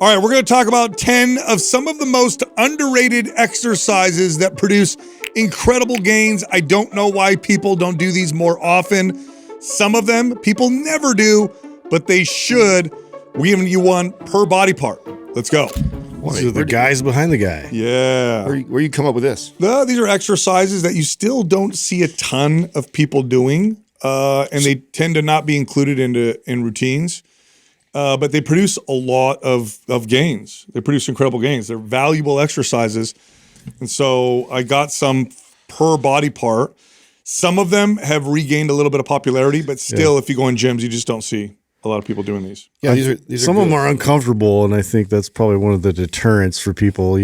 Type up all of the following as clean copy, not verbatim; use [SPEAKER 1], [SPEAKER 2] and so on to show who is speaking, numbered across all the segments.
[SPEAKER 1] All right, we're going to talk about 10 of some of the most underrated exercises that produce incredible gains. I don't know why people don't do these more often. Some of them people never do, but they should. We're giving you one per body part. Let's go.
[SPEAKER 2] These are the guys behind the guy.
[SPEAKER 1] Yeah.
[SPEAKER 3] Where you come up with this?
[SPEAKER 1] These are exercises that you still don't see a ton of people doing, and they tend to not be included in routines. But they produce a lot of gains. They produce incredible gains. They're valuable exercises. And so I got some per body part. Some of them have regained a little bit of popularity, but still, if you go in gyms, you just don't see a lot of people doing these.
[SPEAKER 3] Yeah, these are
[SPEAKER 2] some of them are uncomfortable, and I think that's probably one of the deterrents for people,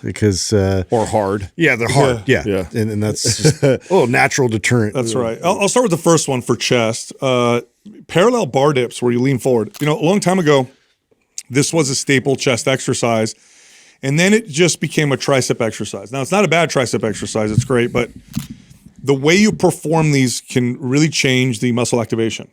[SPEAKER 2] because
[SPEAKER 3] or hard.
[SPEAKER 2] Yeah, they're hard. Yeah. And that's just a little natural deterrent.
[SPEAKER 1] That's right. I'll start with the first one for chest. Parallel bar dips where you lean forward. A long time ago, this was a staple chest exercise, and then it just became a tricep exercise. Now, it's not a bad tricep exercise. It's great, but the way you perform these can really change the muscle activation.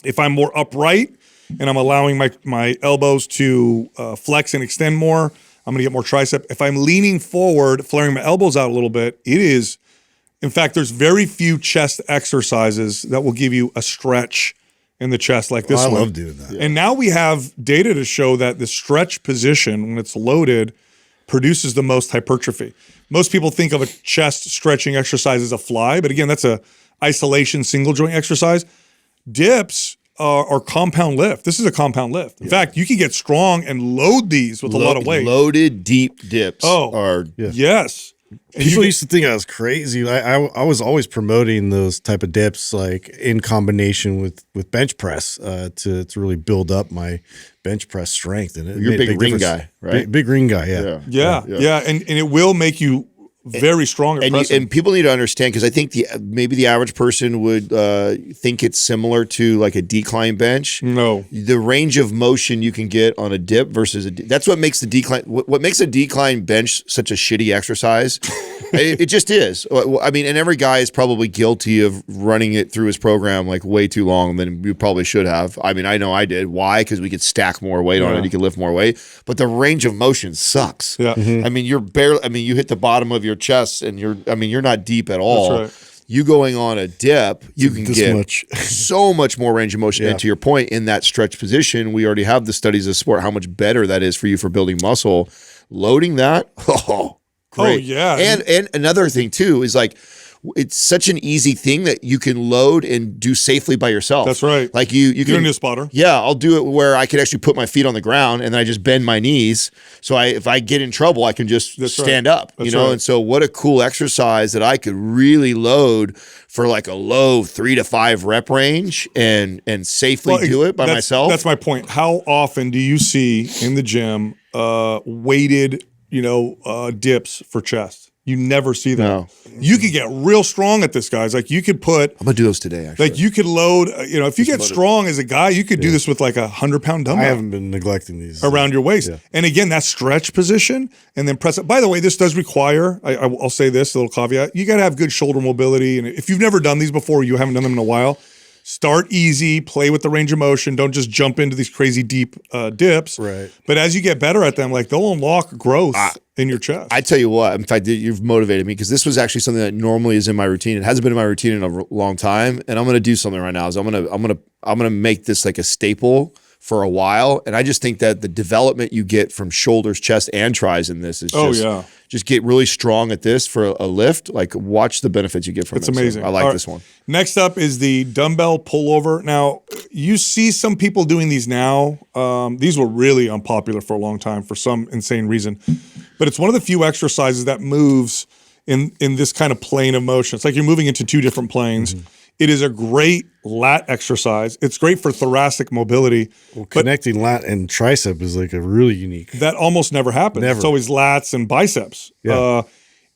[SPEAKER 1] If I'm more upright and I'm allowing my elbows to flex and extend more, I'm going to get more tricep. If I'm leaning forward, flaring my elbows out a little bit, in fact, there's very few chest exercises that will give you a stretch in the chest like this one.
[SPEAKER 2] I love doing that.
[SPEAKER 1] And now we have data to show that the stretch position, when it's loaded, produces the most hypertrophy. Most people think of a chest stretching exercise as a fly, but again, that's a isolation single joint exercise. Dips are compound lift. This is a compound lift. In fact, you can get strong and load these with a lot of weight.
[SPEAKER 3] Loaded deep dips are
[SPEAKER 1] yes. And
[SPEAKER 2] people used to think I was crazy. I was always promoting those type of dips, like in combination with bench press, to really build up my bench press strength. And
[SPEAKER 3] you're a big ring guy, right?
[SPEAKER 2] Big ring guy,
[SPEAKER 1] yeah. And it will make you very strong at pressing.
[SPEAKER 3] And people need to understand, because I think maybe the average person would think it's similar to like a decline bench.
[SPEAKER 1] No,
[SPEAKER 3] the range of motion you can get on a dip versus that's what makes the decline. What makes a decline bench such a shitty exercise? it just is. I mean, and every guy is probably guilty of running it through his program like way too long than you probably should have. I mean, I know I did. Why? Because we could stack more weight on it. You could lift more weight, but the range of motion sucks.
[SPEAKER 1] Yeah.
[SPEAKER 3] I mean, you hit the bottom of your chest and you're not deep at all.
[SPEAKER 1] That's right.
[SPEAKER 3] You going on a dip, you can get so much more range of motion. And to your point, in that stretch position, we already have the studies of sport, how much better that is for you for building muscle. Loading that, great.
[SPEAKER 1] Oh, yeah.
[SPEAKER 3] And another thing too is like, it's such an easy thing that you can load and do safely by yourself.
[SPEAKER 1] That's right.
[SPEAKER 3] Like you
[SPEAKER 1] can
[SPEAKER 3] can
[SPEAKER 1] do a spotter.
[SPEAKER 3] Yeah, I'll do it where I could actually put my feet on the ground and then I just bend my knees. So if I get in trouble, I can just stand up.
[SPEAKER 1] That's
[SPEAKER 3] right.
[SPEAKER 1] Right.
[SPEAKER 3] And so what a cool exercise that I could really load for like a low 3 to 5 rep range and safely do it by myself.
[SPEAKER 1] That's my point. How often do you see in the gym weighted, dips for chest? You never see that.
[SPEAKER 3] No.
[SPEAKER 1] You could get real strong at this, guys. Like you could put.
[SPEAKER 3] I'm gonna do those today. Actually,
[SPEAKER 1] like you could load. If you get strong as a guy, you could do this with like 100-pound dumbbell.
[SPEAKER 2] I haven't been neglecting these
[SPEAKER 1] around your waist.
[SPEAKER 2] Yeah.
[SPEAKER 1] And again, that stretch position, and then press it. By the way, this does require. I'll say this, a little caveat. You got to have good shoulder mobility, and if you've never done these before, you haven't done them in a while. Start easy, play with the range of motion. Don't just jump into these crazy deep dips.
[SPEAKER 2] Right.
[SPEAKER 1] But as you get better at them, like they'll unlock growth in your chest.
[SPEAKER 3] I tell you what, in fact, you've motivated me because this was actually something that normally is in my routine. It hasn't been in my routine in a long time, and I'm going to do something right now. Is I'm going to make this like a staple for a while, and I just think that the development you get from shoulders, chest, and tris in this is just get really strong at this for a lift. Like watch the benefits you get from it.
[SPEAKER 1] It's amazing.
[SPEAKER 3] So I like this one.
[SPEAKER 1] Next up is the dumbbell pullover. Now, you see some people doing these now. These were really unpopular for a long time for some insane reason. But it's one of the few exercises that moves in this kind of plane of motion. It's like you're moving into two different planes. Mm-hmm. It is a great lat exercise. It's great for thoracic mobility.
[SPEAKER 2] Well, connecting lat and tricep is like a really unique.
[SPEAKER 1] That almost never happens.
[SPEAKER 2] Never.
[SPEAKER 1] It's always lats and biceps.
[SPEAKER 2] Yeah.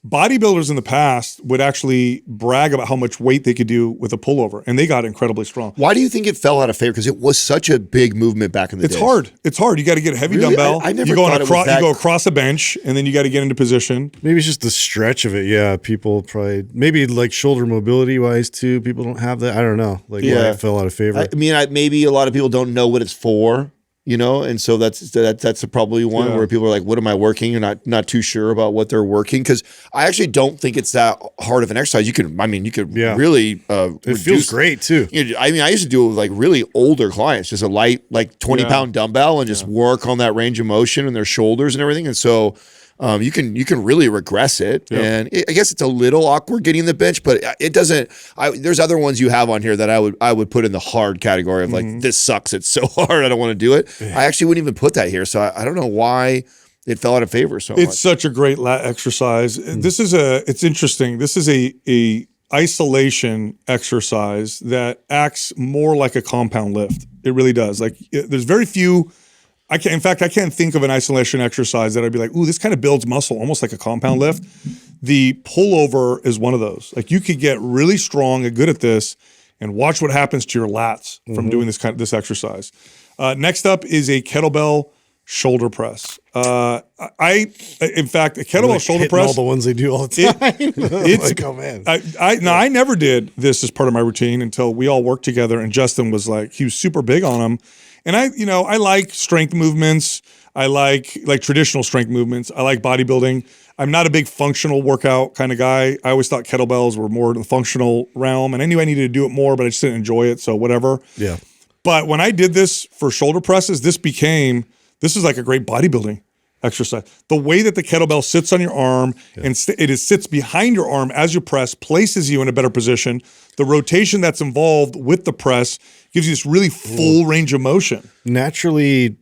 [SPEAKER 1] Bodybuilders in the past would actually brag about how much weight they could do with a pullover, and they got incredibly strong.
[SPEAKER 3] Why do you think it fell out of favor? Because it was such a big movement back in the day.
[SPEAKER 1] It's hard. It's hard. You got to get a heavy
[SPEAKER 3] Really?
[SPEAKER 1] dumbbell.
[SPEAKER 3] I never
[SPEAKER 1] you go
[SPEAKER 3] thought it was that.
[SPEAKER 1] You go across a bench, and then you got to get into position.
[SPEAKER 2] Maybe it's just the stretch of it. Yeah, people probably maybe like shoulder mobility wise too. People don't have that. I don't know. Like why it fell out of favor.
[SPEAKER 3] I mean, maybe a lot of people don't know what it's for. you know, and so that's probably one where people are like, what am I working? You're not too sure about what they're working. Cause I actually don't think it's that hard of an exercise. You could really,
[SPEAKER 2] it feels great too.
[SPEAKER 3] I mean, I used to do it with like really older clients, just a light, like 20-pound dumbbell and just work on that range of motion and their shoulders and everything. And so, you can really regress it, and I guess it's a little awkward getting the bench, but it doesn't. There's other ones you have on here that I would put in the hard category of like, this sucks. It's so hard. I don't want to do it. I actually wouldn't even put that here. So I don't know why it fell out of favor so much.
[SPEAKER 1] It's such a great lat exercise. It's interesting. This is a isolation exercise that acts more like a compound lift. It really does. Like there's very few. I can't think of an isolation exercise that I'd be like, ooh, this kind of builds muscle, almost like a compound lift. The pullover is one of those. Like you could get really strong and good at this and watch what happens to your lats from doing this exercise. Next up is a kettlebell shoulder press. A kettlebell shoulder press.
[SPEAKER 2] All the ones they do all the time. It's like, oh man.
[SPEAKER 1] I never did this as part of my routine until we all worked together, and Justin was like, he was super big on them. And I like strength movements. I like traditional strength movements. I like bodybuilding. I'm not a big functional workout kind of guy. I always thought kettlebells were more in the functional realm, and I knew I needed to do it more, but I just didn't enjoy it. So whatever. Yeah. But when I did this for shoulder presses, this is like a great bodybuilding exercise. The way that the kettlebell sits on your arm and it sits behind your arm as you press places you in a better position. The rotation that's involved with the press gives you this really full range of motion.
[SPEAKER 2] Naturally,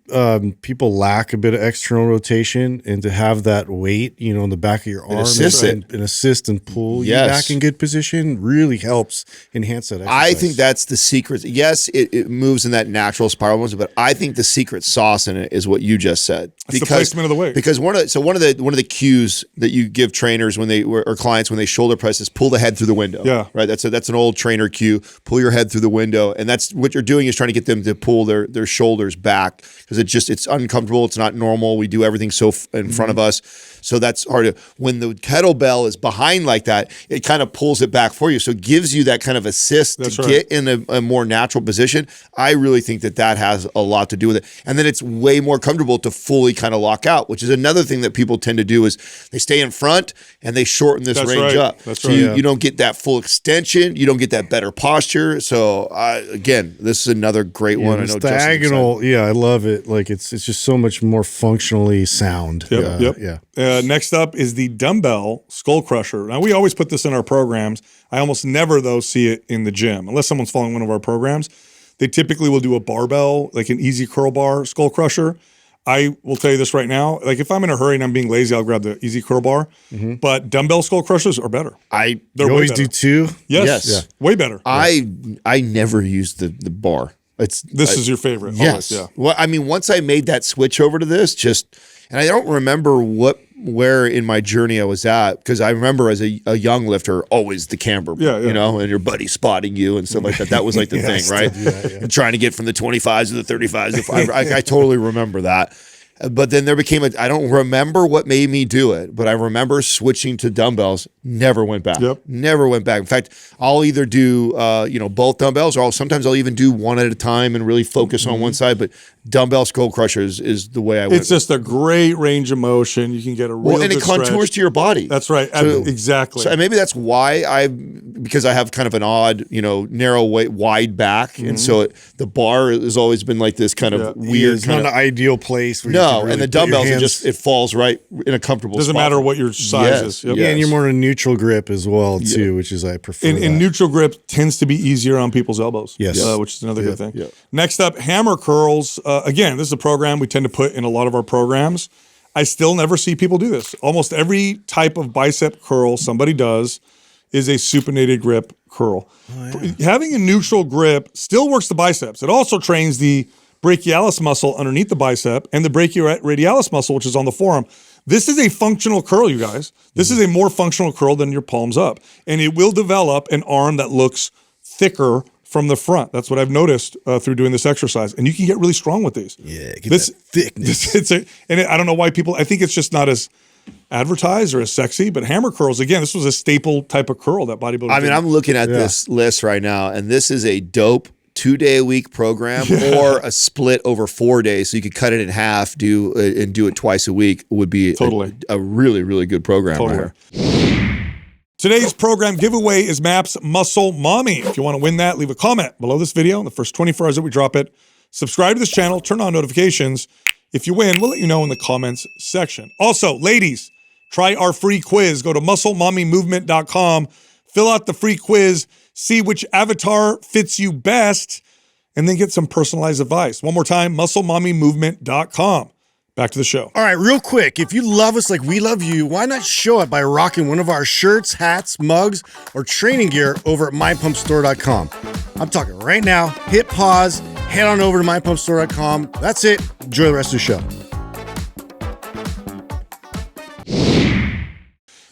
[SPEAKER 2] people lack a bit of external rotation, and to have that weight, in the back of your arm and assist and pull you back in good position really helps enhance that exercise.
[SPEAKER 3] I think that's the secret. Yes, it moves in that natural spiral motion, but I think the secret sauce in it is what you just said.
[SPEAKER 1] It's the placement of the weight.
[SPEAKER 3] Because one of the cues that you give trainers or clients when they shoulder press is pull the head through the window. Yeah, right. That's an old trainer cue. Pull your head through the window, and that's what you're doing is trying to get them to pull their shoulders back because it's uncomfortable. It's not normal. We do everything so in front of us. So that's hard. When the kettlebell is behind like that, it kind of pulls it back for you. So it gives you that kind of assist get in a more natural position. I really think that has a lot to do with it. And then it's way more comfortable to fully kind of lock out, which is another thing that people tend to do is they stay in front and they shorten this range up. So you don't get that full extension. You don't get that better posture. So again, this is another great one. I know
[SPEAKER 2] diagonal. I love it. Like it's just so much more functionally sound.
[SPEAKER 1] Next up is the dumbbell skull crusher. Now, we always put this in our programs. I almost never, though, see it in the gym. Unless someone's following one of our programs, they typically will do a barbell, like an easy curl bar skull crusher. I will tell you this right now. Like, if I'm in a hurry and I'm being lazy, I'll grab the easy curl bar. But dumbbell skull crushers are better.
[SPEAKER 2] You always do two?
[SPEAKER 1] Yes. Way better.
[SPEAKER 3] I never use the bar.
[SPEAKER 1] This is your favorite.
[SPEAKER 3] Yes. Always, Well, I mean, once I made that switch over to this, and I don't remember where in my journey I was at, because I remember as a young lifter, always the camber, and your buddy spotting you and stuff like that. That was like the thing, right? And trying to get from the 25s to the 35s. I totally remember that. But then there became I don't remember what made me do it, but I remember switching to dumbbells, never went back. Never went back. In fact, I'll either do, both dumbbells, or sometimes I'll even do one at a time and really focus on one side. But dumbbell skull crushers is the way I went.
[SPEAKER 1] It's just a great range of motion. You can get a real
[SPEAKER 3] and it contours
[SPEAKER 1] stretch
[SPEAKER 3] to your body.
[SPEAKER 1] That's right. Exactly.
[SPEAKER 3] So and maybe that's why because I have kind of an odd, narrow wide back. And so the bar has always been like this kind of weird.
[SPEAKER 2] It's not an ideal place.
[SPEAKER 3] Where and the dumbbells it falls right in a comfortable spot.
[SPEAKER 1] Doesn't matter what your size is.
[SPEAKER 2] Yeah, and you're more in a neutral grip as well, too, which is I prefer.
[SPEAKER 1] And neutral grip tends to be easier on people's elbows. Yes. Which is another good thing. Next up, hammer curls. Again, this is a program we tend to put in a lot of our programs. I still never see people do this. Almost every type of bicep curl somebody does is a supinated grip curl. Having a neutral grip still works the biceps. It also trains the brachialis muscle underneath the bicep and the brachioradialis muscle, which is on the forearm. This is a functional curl, you guys. This is a more functional curl than your palms up. And it will develop an arm that looks thicker from the front. That's what I've noticed through doing this exercise. And you can get really strong with these.
[SPEAKER 2] Yeah, get that thickness.
[SPEAKER 1] I don't know why I think it's just not as advertised or as sexy, but hammer curls, again, this was a staple type of curl that bodybuilders
[SPEAKER 3] I'm looking at this list right now, and this is a dope 2-day-a-week program or a split over 4 days, so you could cut it in half, do it twice a week, would be a really, really good program.
[SPEAKER 1] Totally. Today's program giveaway is MAPS Muscle Mommy. If you want to win that, leave a comment below this video in the first 24 hours that we drop it. Subscribe to this channel, turn on notifications. If you win, we'll let you know in the comments section. Also, ladies, try our free quiz. Go to musclemommymovement.com, fill out the free quiz, see which avatar fits you best, and then get some personalized advice. One more time, musclemommymovement.com. Back to the show.
[SPEAKER 2] All right, real quick. If you love us like we love you, why not show it by rocking one of our shirts, hats, mugs, or training gear over at mypumpstore.com. I'm talking right now. Hit pause, head on over to mypumpstore.com. That's it. Enjoy the rest of the show.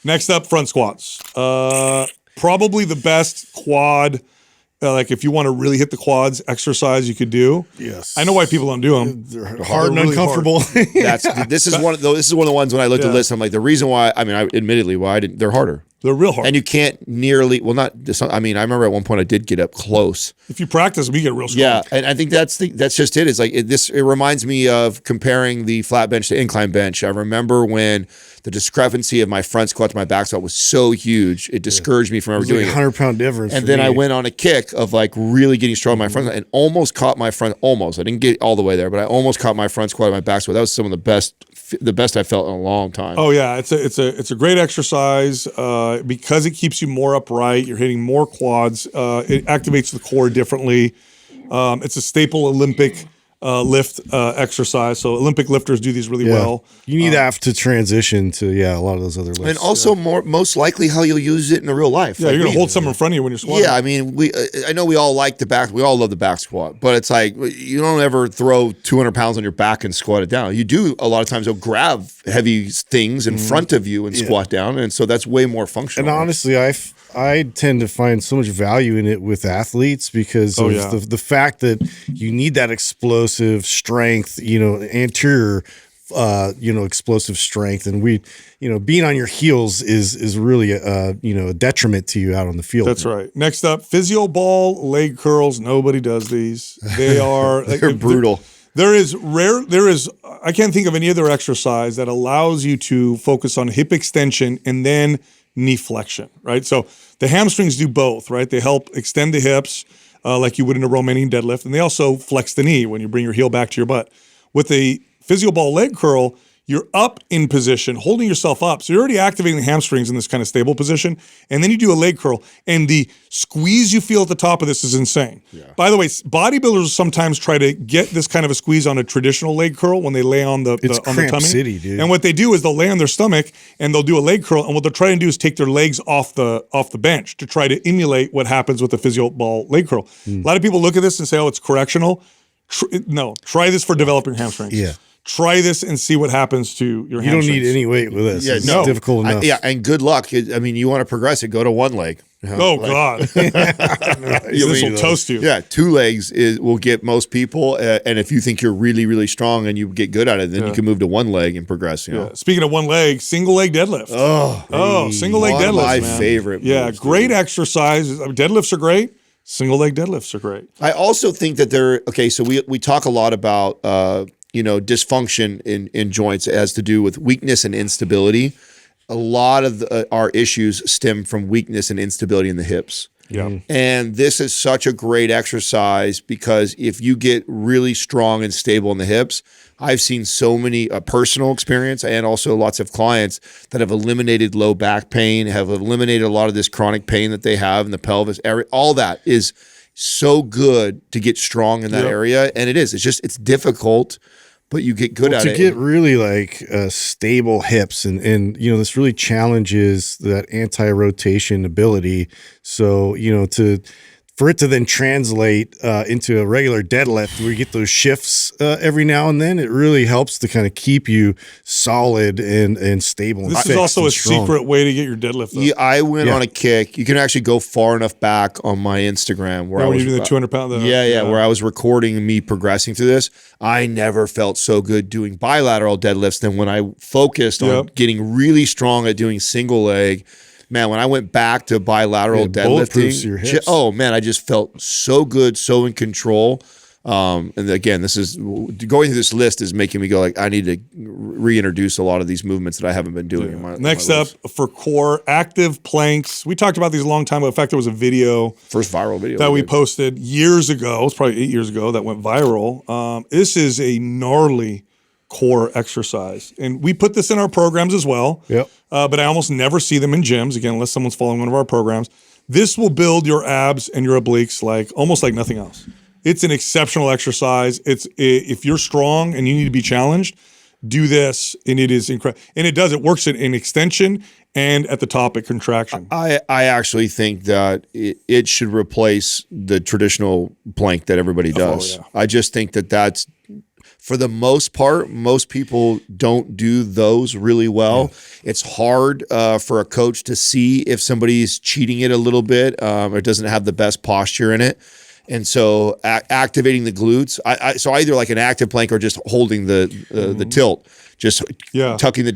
[SPEAKER 1] Next up, front squats. Probably the best quad, like if you want to really hit the quads exercise you could do.
[SPEAKER 2] Yes.
[SPEAKER 1] I know why people don't do them.
[SPEAKER 2] They're hard and uncomfortable.
[SPEAKER 3] This is one of the ones when I looked at the list, I'm like, the reason why, they're harder.
[SPEAKER 1] They're real hard.
[SPEAKER 3] And you can't nearly, I remember at one point I did get up close.
[SPEAKER 1] If you practice, we get real strong.
[SPEAKER 3] Yeah, and I think that's just it. It's like it reminds me of comparing the flat bench to incline bench. I remember when the discrepancy of my front squat to my back squat was so huge, it discouraged me from ever doing it.
[SPEAKER 2] 100-pound difference.
[SPEAKER 3] And then I went on a kick of like really getting strong in my front and almost caught my front. Almost, I didn't get all the way there, but I almost caught my front squat and my back squat. That was some of the best I felt in a long time.
[SPEAKER 1] Oh yeah, it's a great exercise because it keeps you more upright. You're hitting more quads. It activates the core differently. It's a staple Olympic lift exercise. So Olympic lifters do these really well.
[SPEAKER 2] You need that to transition to a lot of those other lifts.
[SPEAKER 3] And also most likely how you'll use it in the real life.
[SPEAKER 1] Yeah, you're gonna hold something in front of you when you're squatting.
[SPEAKER 3] Yeah, I mean, I know we all like the back. We all love the back squat, but it's like you don't ever throw 200 pounds on your back and squat it down. You do a lot of times. You'll grab heavy things in front of you and squat down, and so that's way more functional.
[SPEAKER 2] And honestly, I tend to find so much value in it with athletes because of the fact that you need that explosive strength, anterior, explosive strength. And being on your heels is really a detriment to you out on the field.
[SPEAKER 1] That's right. Next up, physio ball leg curls. Nobody does these. They are
[SPEAKER 3] they're brutal.
[SPEAKER 1] I can't think of any other exercise that allows you to focus on hip extension and then knee flexion, right? So the hamstrings do both, right? They help extend the hips like you would in a Romanian deadlift, and they also flex the knee when you bring your heel back to your butt. With a physio ball leg curl, you're up in position, holding yourself up. So you're already activating the hamstrings in this kind of stable position. And then you do a leg curl. And the squeeze you feel at the top of this is insane. Yeah. By the way, bodybuilders sometimes try to get this kind of a squeeze on a traditional leg curl when they lay on the tummy.
[SPEAKER 2] City, dude.
[SPEAKER 1] And what they do is they'll lay on their stomach and they'll do a leg curl. And what they're trying to do is take their legs off the bench to try to emulate what happens with a physio ball leg curl. A lot of people look at this and say, oh, it's correctional. No, try this for developing hamstrings.
[SPEAKER 2] Yeah.
[SPEAKER 1] Try this and see what happens to your hamstrings.
[SPEAKER 2] You don't need any weight with this. It's difficult enough.
[SPEAKER 3] And good luck. I mean, you want to progress it, go to one leg.
[SPEAKER 1] Oh, God. This will toast you.
[SPEAKER 3] Yeah, 2 legs will get most people. And if you think you're really, really strong and you get good at it, then you can move to 1 leg and progress. Yeah.
[SPEAKER 1] Speaking of 1 leg, single leg deadlift. Single leg deadlifts.
[SPEAKER 3] My favorite.
[SPEAKER 1] Yeah, great exercise. Deadlifts are great. Single leg deadlifts are great.
[SPEAKER 3] I also think that so we talk a lot about dysfunction in joints as to do with weakness and instability. A lot of our issues stem from weakness and instability in the hips.
[SPEAKER 1] Yeah.
[SPEAKER 3] And this is such a great exercise because if you get really strong and stable in the hips, I've seen so many personal experience and also lots of clients that have eliminated low back pain, have eliminated a lot of this chronic pain that they have in the pelvis area. All that is so good to get strong in that area. And it's difficult, but you get good at it.
[SPEAKER 2] To get really stable hips and this really challenges that anti-rotation ability. So, for it to then translate into a regular deadlift where you get those shifts every now and then, it really helps to kind of keep you solid and stable.
[SPEAKER 1] This is also a secret way to get your deadlift up.
[SPEAKER 3] Yeah, I went on a kick. You can actually go far enough back on my Instagram where I was
[SPEAKER 1] doing the 200-pound.
[SPEAKER 3] Where I was recording me progressing through this. I never felt so good doing bilateral deadlifts than when I focused on getting really strong at doing single leg. man, when I went back to bilateral
[SPEAKER 2] bulletproofs your
[SPEAKER 3] deadlifting,
[SPEAKER 2] hips.
[SPEAKER 3] oh man, I just felt so good, so in control. And again, this is going through this list is making me go like, I need to reintroduce a lot of these movements that I haven't been doing. In my,
[SPEAKER 1] Next up for core, active planks. We talked about these a long time ago. In fact, there was a video,
[SPEAKER 3] first viral video
[SPEAKER 1] that we posted years ago. It's probably 8 years ago that went viral. This is a gnarly core exercise, and we put this in our programs as well.
[SPEAKER 2] Yep.
[SPEAKER 1] But I almost never see them in gyms again, unless someone's following one of our programs. This will build your abs and your obliques like almost like nothing else. It's an exceptional exercise. If you're strong and you need to be challenged, do this, and it is incredible. And it does. It works in extension and at the top at contraction.
[SPEAKER 3] I actually think that it should replace the traditional plank that everybody does.
[SPEAKER 1] Yeah.
[SPEAKER 3] I just think that that's, for the most part, most people don't do those really well. Yeah. It's hard for a coach to see if somebody's cheating it a little bit or doesn't have the best posture in it. And so activating the glutes, so either like an active plank or just holding the tilt, just tucking the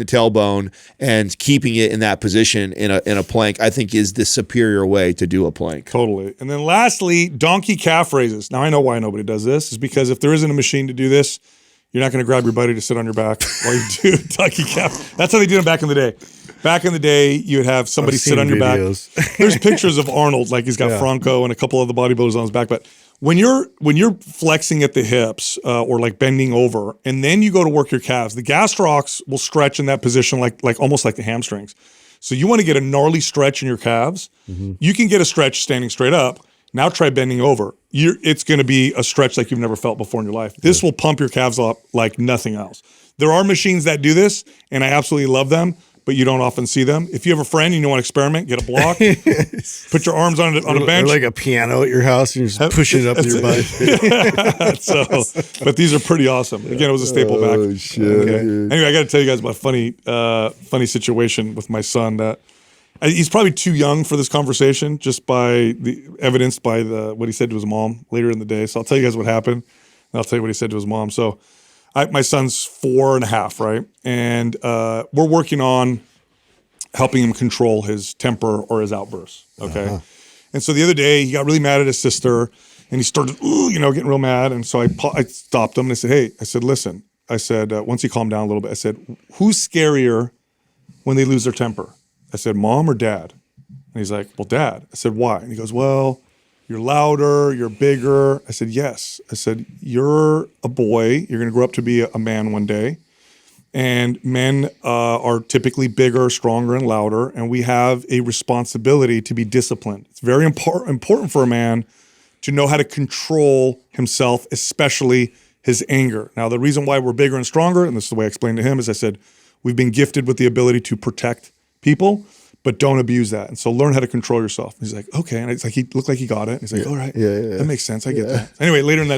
[SPEAKER 3] tailbone and keeping it in that position in a plank, I think is the superior way to do a plank.
[SPEAKER 1] Totally. And then lastly, donkey calf raises. Now I know why nobody does this, is because if there isn't a machine to do this, you're not going to grab your buddy to sit on your back while you do donkey calf. That's how they did it back in the day. Back in the day, you would have somebody sit on your back. There's pictures of Arnold, like he's got Franco and a couple of the bodybuilders on his back. But when you're flexing at the hips or like bending over, and then you go to work your calves, the gastrocs will stretch in that position like almost like the hamstrings. So you want to get a gnarly stretch in your calves. You can get a stretch standing straight up. Now try bending over. It's going to be a stretch like you've never felt before in your life. This will pump your calves up like nothing else. There are machines that do this, and I absolutely love them, but you don't often see them. If you have a friend and you want to experiment, get a block, put your arms on a bench.
[SPEAKER 2] Or like a piano at your house, and you're just pushing it up to your butt.
[SPEAKER 1] But these are pretty awesome. Again, it was a staple back.
[SPEAKER 3] Oh, shit.
[SPEAKER 1] Okay. Anyway, I got to tell you guys about a funny situation with my son that he's probably too young for this conversation, just by the evidenced by what he said to his mom later in the day. So I'll tell you guys what happened, and I'll tell you what he said to his mom. So my son's 4.5, right? And we're working on helping him control his temper or his outbursts, okay? And so the other day, he got really mad at his sister, and he started, getting real mad. And so I stopped him, and I said, hey, listen. I said, once he calmed down a little bit, I said, who's scarier when they lose their temper? I said, mom or dad? And he's like, well, dad. I said, why? And he goes, well, you're louder, you're bigger. I said, yes. I said, you're a boy. You're going to grow up to be a man one day. And men are typically bigger, stronger, and louder. And we have a responsibility to be disciplined. It's very important for a man to know how to control himself, especially his anger. Now, the reason why we're bigger and stronger, and this is the way I explained to him, is I said, we've been gifted with the ability to protect people, but don't abuse that. And so learn how to control yourself. And he's like, okay. And it's like, he looked like he got it. He's like, all right, that makes sense. I get that. Anyway, later on,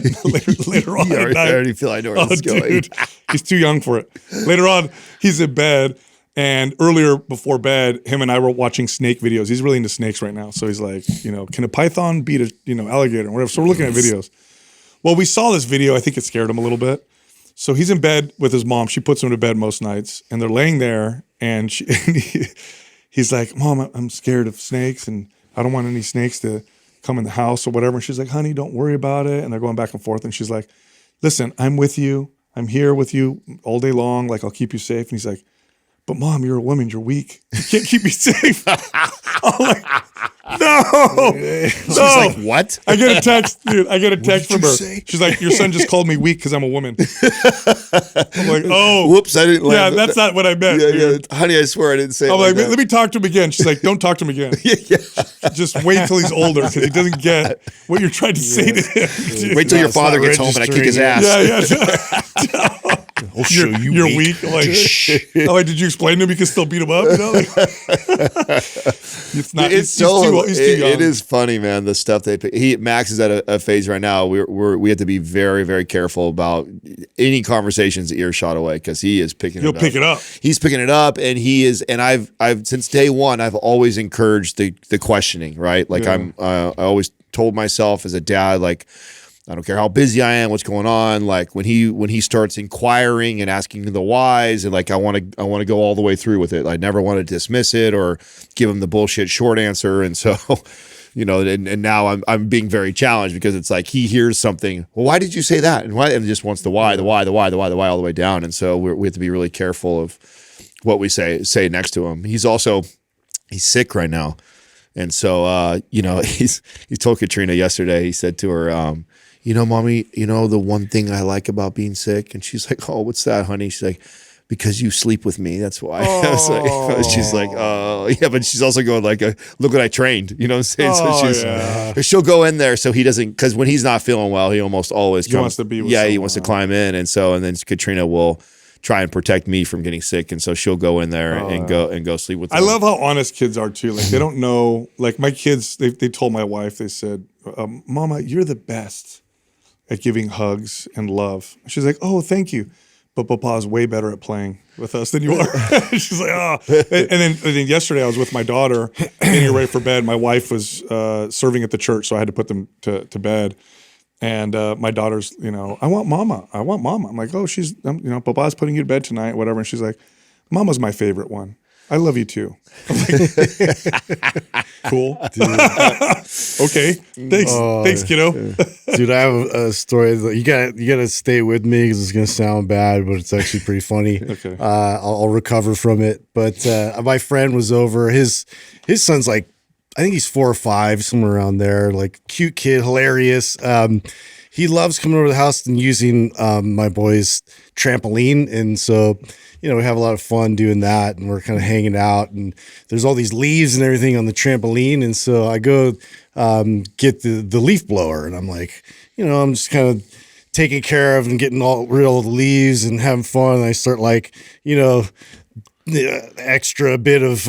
[SPEAKER 3] I already feel I know where this is going.
[SPEAKER 1] Dude, he's too young for it. Later on, he's in bed, and earlier before bed, him and I were watching snake videos. He's really into snakes right now. So he's like, can a python beat a alligator or whatever? So we're looking at videos. Well, we saw this video. I think it scared him a little bit. So he's in bed with his mom. She puts him to bed most nights, and they're laying there, and he's like, Mom, I'm scared of snakes, and I don't want any snakes to come in the house or whatever. And she's like, honey, don't worry about it. And they're going back and forth. And she's like, listen, I'm with you. I'm here with you all day long. Like, I'll keep you safe. And he's like, but Mom, you're a woman. You're weak. You can't keep me safe. I'm like, no.
[SPEAKER 3] She's like, what?
[SPEAKER 1] I get a text, dude. I get a text from her. She's like, your son just called me weak because I'm a woman. I'm like, oh.
[SPEAKER 3] Whoops, I didn't land.
[SPEAKER 1] Yeah, that's not what I meant.
[SPEAKER 3] Yeah. Honey, I swear I didn't say it.
[SPEAKER 1] I'm
[SPEAKER 3] like
[SPEAKER 1] like,
[SPEAKER 3] that.
[SPEAKER 1] let me talk to him again. She's like, don't talk to him again. Just wait till he's older because he doesn't get what you're trying to say to him. Dude.
[SPEAKER 3] Wait till your father gets home and I kick his ass.
[SPEAKER 1] Yeah.
[SPEAKER 2] I'll show you.
[SPEAKER 1] You're weak. I'm like, did you explain to him you can still beat him up? It's not. He's too young.
[SPEAKER 3] It is funny, man. The stuff they pick. Max is at a phase right now. We have to be very, very careful about any conversations earshot away because he is picking.
[SPEAKER 1] He'll pick it up.
[SPEAKER 3] He's picking it up, and he is. And I've since day one, I've always encouraged the questioning. Right, like I always told myself as a dad, like, I don't care how busy I am, what's going on. Like when he starts inquiring and asking the whys, and like I want to go all the way through with it. I never want to dismiss it or give him the bullshit short answer. And so, you know, and now I'm being very challenged because it's like he hears something. Well, why did you say that? And why? And just wants the why all the way down. And so we have to be really careful of what we say next to him. He's sick right now. And so, you know, he told Katrina yesterday, he said to her, you know, Mommy, you know, the one thing I like about being sick. And she's like, oh, what's that, honey? She's like, because you sleep with me. That's why. She's like, oh, yeah. But she's also going like, look what I trained. You know what I'm saying? So she'll go in there so he doesn't, because when he's not feeling well, he almost always
[SPEAKER 1] wants to be with
[SPEAKER 3] he
[SPEAKER 1] someone.
[SPEAKER 3] wants to climb in. And then Katrina will try and protect me from getting sick, and so she'll go in there and go sleep with them.
[SPEAKER 1] I love how honest kids are too. Like they don't know. Like my kids, they told my wife, they said, "Mama, you're the best at giving hugs and love." She's like, "Oh, thank you, but Papa's way better at playing with us than you are." She's like, "Oh." And then yesterday I was with my daughter getting her ready for bed. My wife was serving at the church, so I had to put them to bed. And my daughter's, you know, I want Mama. I'm like, oh, she's, you know, Papa's putting you to bed tonight, whatever. And she's like, Mama's my favorite one. I love you too. I'm like, cool. Okay. Thanks, kiddo.
[SPEAKER 2] Dude, I have a story that you gotta stay with me because it's gonna sound bad, but it's actually pretty funny.
[SPEAKER 1] Okay.
[SPEAKER 2] I'll recover from it. But my friend was over. His son's like, I think he's 4 or 5, somewhere around there. Like cute kid, hilarious. He loves coming over to the house and using my boy's trampoline, and so you know we have a lot of fun doing that. And we're kind of hanging out, and there's all these leaves and everything on the trampoline, and so I go get the leaf blower, and I'm like, you know, I'm just kind of taking care of and getting rid of all the leaves and having fun. And I start like, you know, the extra bit of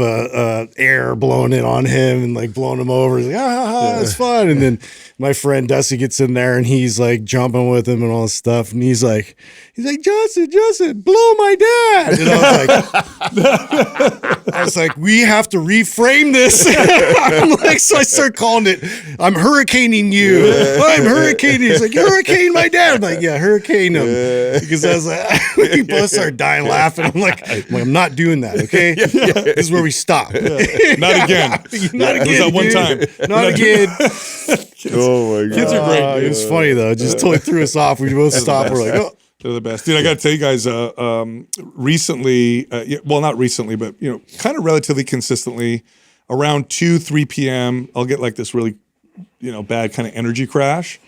[SPEAKER 2] air blowing it on him and like blowing him over. He's like, it's fun. And then my friend Dusty gets in there and he's like jumping with him and all this stuff. And he's like, Justin, blow my dad. And I was like, we have to reframe this. I'm like, so I start calling it, I'm hurricaning you. I'm hurricaning. He's like, you hurricane my dad. I'm like, yeah, hurricane him. Because I was like, we both started dying laughing. I'm like, I'm not doing that, okay? This is where we stop.
[SPEAKER 1] Not again.
[SPEAKER 2] Not again.
[SPEAKER 1] It was that one time.
[SPEAKER 2] Not again.
[SPEAKER 3] Oh my God.
[SPEAKER 1] Kids are great.
[SPEAKER 2] It was funny though. It just totally threw us off. We both stopped. We're like, oh.
[SPEAKER 1] They're the best. Dude, I got to tell you guys, recently, well, not recently, but, you know, kind of relatively consistently, around 3 p.m., I'll get like this really, you know, bad kind of energy crash.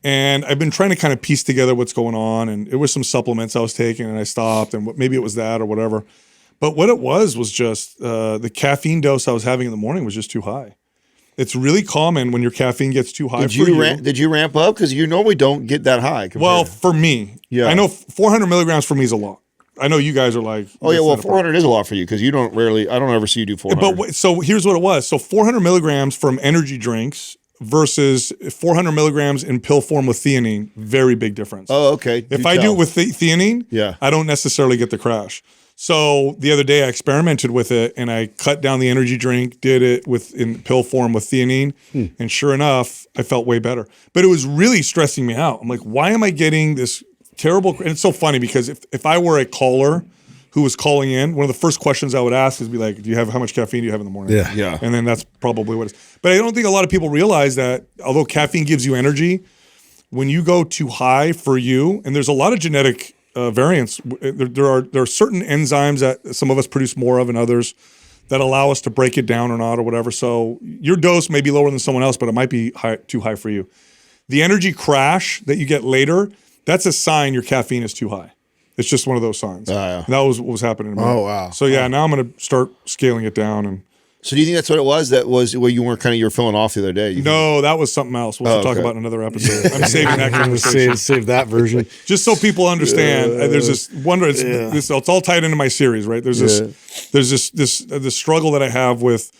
[SPEAKER 1] And I've been trying to kind of piece together what's going on. And it was some supplements I was taking and I stopped, and maybe it was that or whatever. But what it was just the caffeine dose I was having in the morning was just too high. It's really common when your caffeine gets too high.
[SPEAKER 3] Did you ramp up? Because you normally don't get that high.
[SPEAKER 1] Well, for me, I know 400 milligrams for me is a lot. I know you guys are like,
[SPEAKER 3] oh yeah, well, 400 is a lot for you because I don't ever see you do 400.
[SPEAKER 1] But so here's what it was. So 400 milligrams from energy drinks versus 400 milligrams in pill form with theanine, very big difference.
[SPEAKER 3] Oh, okay.
[SPEAKER 1] If I do it with theanine, I don't necessarily get the crash. So the other day I experimented with it and I cut down the energy drink, did it in pill form with theanine, and sure enough, I felt way better. But it was really stressing me out. I'm like, why am I getting this terrible? And it's so funny because if I were a caller who was calling in, one of the first questions I would ask is be like, how much caffeine do you have in the morning?
[SPEAKER 2] Yeah.
[SPEAKER 1] And then that's probably what it is. But I don't think a lot of people realize that although caffeine gives you energy, when you go too high for you, and there's a lot of genetic variants. There are certain enzymes that some of us produce more of and others that allow us to break it down or not or whatever. So your dose may be lower than someone else, but it might be too high for you. The energy crash that you get later, that's a sign your caffeine is too high. It's just one of those signs. And that was what was happening to me.
[SPEAKER 2] Oh, wow.
[SPEAKER 1] So now I'm going to start scaling it down. And
[SPEAKER 3] so do you think that's what it was? That was where you were feeling off the other day?
[SPEAKER 1] No, that was something else. We'll talk about in another episode. I'm saving that conversation.
[SPEAKER 2] Save that version.
[SPEAKER 1] Just so people understand, there's this wonder. It's all tied into my series, right? There's this struggle that I have with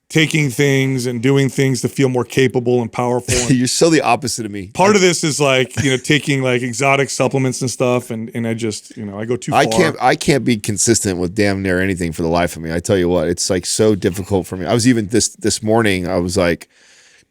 [SPEAKER 1] taking things and doing things to feel more capable and powerful. And
[SPEAKER 3] you're so the opposite of me.
[SPEAKER 1] Part of this is like, taking like exotic supplements and stuff. And I just, I go too far.
[SPEAKER 3] I can't be consistent with damn near anything for the life of me. I tell you what, it's like so difficult for me. I was even this morning, I was like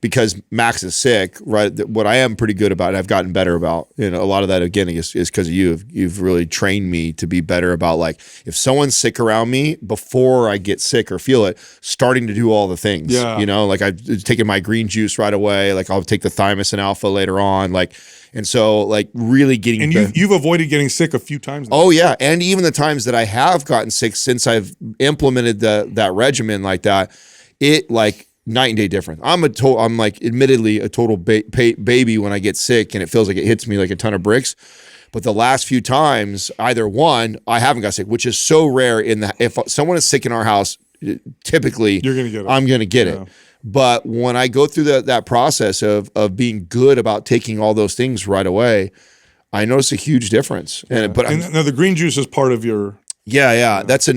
[SPEAKER 3] because Max is sick, right? What I am pretty good about, and I've gotten better about, a lot of that again is because of you. You've really trained me to be better about, like, if someone's sick around me, before I get sick or feel it, starting to do all the things.
[SPEAKER 1] Yeah.
[SPEAKER 3] Like I've taken my green juice right away. Like I'll take the thymosin alpha later on. Like, and so like really getting.
[SPEAKER 1] And you've avoided getting sick a few times now.
[SPEAKER 3] Oh yeah, and even the times that I have gotten sick since I've implemented that regimen like that, it like night and day difference. I'm like admittedly a total baby when I get sick, and it feels like it hits me like a ton of bricks. But the last few times, either one, I haven't got sick, which is so rare. If someone is sick in our house, typically
[SPEAKER 1] you're gonna get it.
[SPEAKER 3] I'm gonna get it. But when I go through that process of being good about taking all those things right away, I notice a huge difference.
[SPEAKER 1] Yeah. And now the green juice is part of your.
[SPEAKER 3] Yeah. That's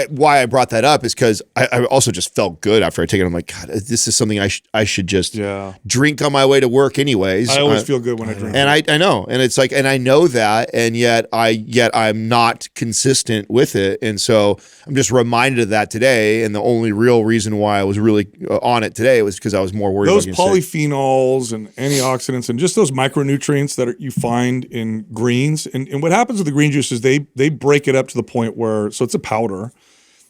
[SPEAKER 3] why I brought that up is because I also just felt good after I take it. I'm like, God, this is something I should just drink on my way to work anyways.
[SPEAKER 1] I always feel good when I drink.
[SPEAKER 3] And I know, and it's like, and I know that, and yet I'm not consistent with it, and so I'm just reminded of that today. And the only real reason why I was really on it today was because I was more worried
[SPEAKER 1] those
[SPEAKER 3] about getting sick.
[SPEAKER 1] polyphenols and antioxidants and just those micronutrients that you find in greens. And what happens with the green juice is they break it up to the point where, so it's a powder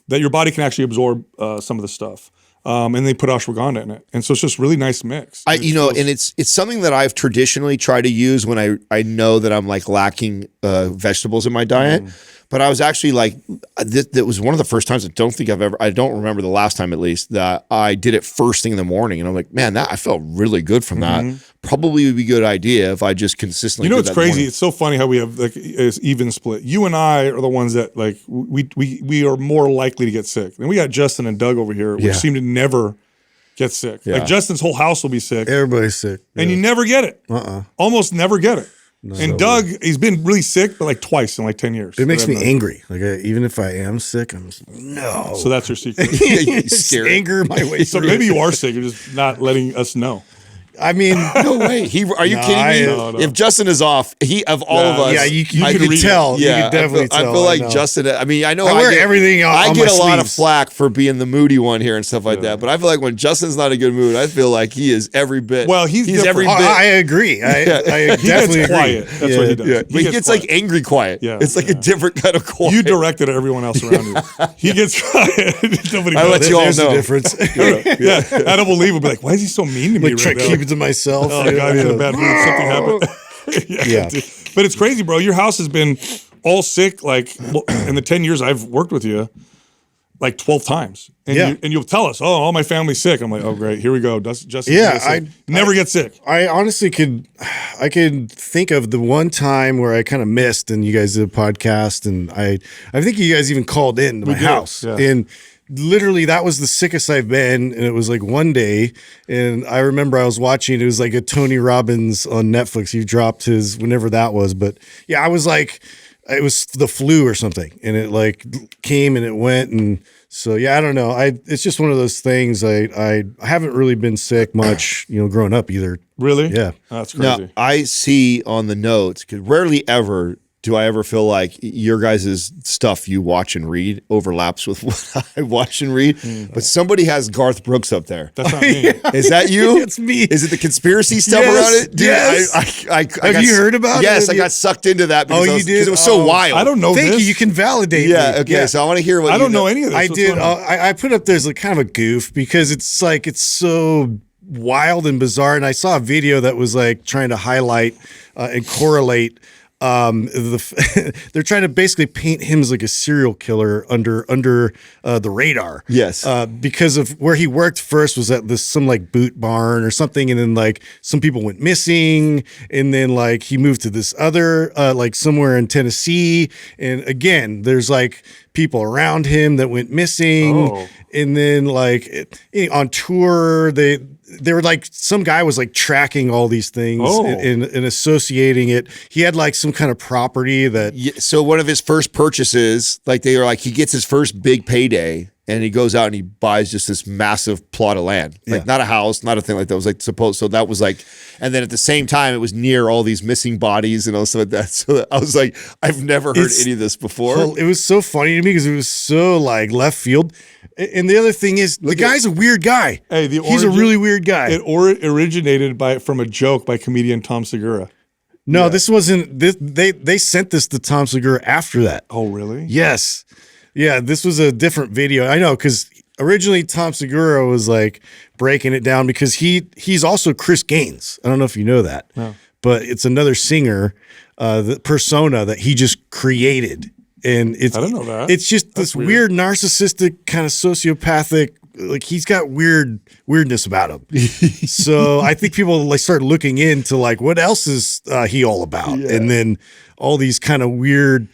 [SPEAKER 1] that your body can actually absorb some of the stuff. And they put ashwagandha in it. And so it's just really nice mix.
[SPEAKER 3] And it's something that I've traditionally tried to use when I know that I'm like lacking vegetables in my diet. But I was actually like, that was one of the first times I don't remember the last time at least, that I did it first thing in the morning. And I'm like, man, I felt really good from that. Probably would be a good idea if I just consistently
[SPEAKER 1] it's crazy. It's so funny how we have like it's even split. You and I are the ones that like, we are more likely to get sick. And we got Justin and Doug over here, which seem to never get sick. Yeah. Like Justin's whole house will be sick.
[SPEAKER 2] Everybody's sick.
[SPEAKER 1] And you never get it. Almost never get it. No. And Doug, he's been really sick, but like twice in like 10 years.
[SPEAKER 2] It makes me angry. Like even if I am sick, I'm just, no.
[SPEAKER 1] So that's your secret.
[SPEAKER 3] Scared.
[SPEAKER 2] Anger my way
[SPEAKER 1] so
[SPEAKER 2] through
[SPEAKER 1] maybe you are sick. You're just not letting us know.
[SPEAKER 2] I mean,
[SPEAKER 3] no way. Are you kidding me?
[SPEAKER 1] No.
[SPEAKER 3] If Justin is off, of all of us,
[SPEAKER 2] you can tell.
[SPEAKER 3] Yeah,
[SPEAKER 2] you can definitely tell.
[SPEAKER 3] I feel like Justin. I mean, I know
[SPEAKER 2] I wear everything on
[SPEAKER 3] I
[SPEAKER 2] my
[SPEAKER 3] get a lot of
[SPEAKER 2] sleeves.
[SPEAKER 3] flack for being the moody one here and stuff like that. But I feel like when Justin's not in a good mood, I feel like he is every bit.
[SPEAKER 1] Well, he's
[SPEAKER 3] every bit.
[SPEAKER 2] I agree. I definitely agree.
[SPEAKER 1] Quiet. That's what he does.
[SPEAKER 3] Yeah. But he gets like angry quiet. Yeah, it's like a different kind of quiet.
[SPEAKER 1] You directed everyone else around you. He gets quiet. Nobody.
[SPEAKER 3] I let you all know
[SPEAKER 2] the difference.
[SPEAKER 1] Anabolic will be like, why is he so mean to me?
[SPEAKER 2] Like try to keep it to myself.
[SPEAKER 1] Oh God, he's in a bad mood. Something happened.
[SPEAKER 2] Yeah.
[SPEAKER 1] But it's crazy, bro. Your house has been all sick, like in the 10 years I've worked with you, like 12 times. And you'll tell us, all my family's sick. I'm like, oh great, here we go. Justin
[SPEAKER 2] I
[SPEAKER 1] never get sick.
[SPEAKER 2] I honestly could think of the one time where I kind of missed and you guys did a podcast and I think you guys even called in to my house.
[SPEAKER 1] Yeah.
[SPEAKER 2] And literally that was the sickest I've been, and it was like one day, and I remember I was watching, it was like a Tony Robbins on Netflix. He dropped his whenever that was, but yeah, I was like, it was the flu or something, and it like came and it went, and so yeah, I don't know. It's just one of those things. I haven't really been sick much, growing up either.
[SPEAKER 1] Really?
[SPEAKER 2] Yeah,
[SPEAKER 1] that's crazy.
[SPEAKER 3] Now, I see on the notes, because rarely ever do I ever feel like your guys' stuff you watch and read overlaps with what I watch and read? But somebody has Garth Brooks up there.
[SPEAKER 1] That's not me.
[SPEAKER 3] Is that you?
[SPEAKER 2] It's me.
[SPEAKER 3] Is it the conspiracy stuff around it? Dude,
[SPEAKER 2] yes.
[SPEAKER 3] Have
[SPEAKER 2] you heard about it?
[SPEAKER 3] Yes, I got sucked into that because
[SPEAKER 2] you did?
[SPEAKER 3] because it was so wild.
[SPEAKER 1] I don't know
[SPEAKER 2] Thank
[SPEAKER 1] this.
[SPEAKER 2] you. You can validate me.
[SPEAKER 3] Okay, so I want to hear what
[SPEAKER 1] I don't know any of this.
[SPEAKER 2] I did. I put up there's like kind of a goof because it's like it's so wild and bizarre. And I saw a video that was like trying to highlight and correlate they're trying to basically paint him as like a serial killer under the radar.
[SPEAKER 3] Yes.
[SPEAKER 2] Because of where he worked first was at some like boot barn or something, and then like some people went missing, and then like he moved to this other like somewhere in Tennessee, and again there's like people around him that went missing, and then like on tour they were like, some guy was like tracking all these things and associating it. He had like some kind of property that.
[SPEAKER 3] Yeah, so one of his first purchases, like they were like, he gets his first big payday and he goes out and he buys just this massive plot of land, like not a house, not a thing like that. It was like supposed. So that was like, and then at the same time, it was near all these missing bodies and all stuff like that. So I was like, I've never heard any of this before.
[SPEAKER 2] Well, it was so funny to me because it was so like left field. And the other thing is, the guy's a weird guy.
[SPEAKER 1] Hey,
[SPEAKER 2] he's a really weird guy.
[SPEAKER 1] It originated from a joke by comedian Tom Segura.
[SPEAKER 2] No, this wasn't. They sent this to Tom Segura after that.
[SPEAKER 1] Oh, really?
[SPEAKER 2] Yes. Yeah, this was a different video. I know, because originally Tom Segura was like breaking it down because he's also Chris Gaines. I don't know if you know that, but it's another singer, the persona that he just created. And I
[SPEAKER 1] don't know that.
[SPEAKER 2] It's just this weird narcissistic kind of sociopathic, like he's got weirdness about him. So I think people like start looking into like what else is he all about, and then all these kind of weird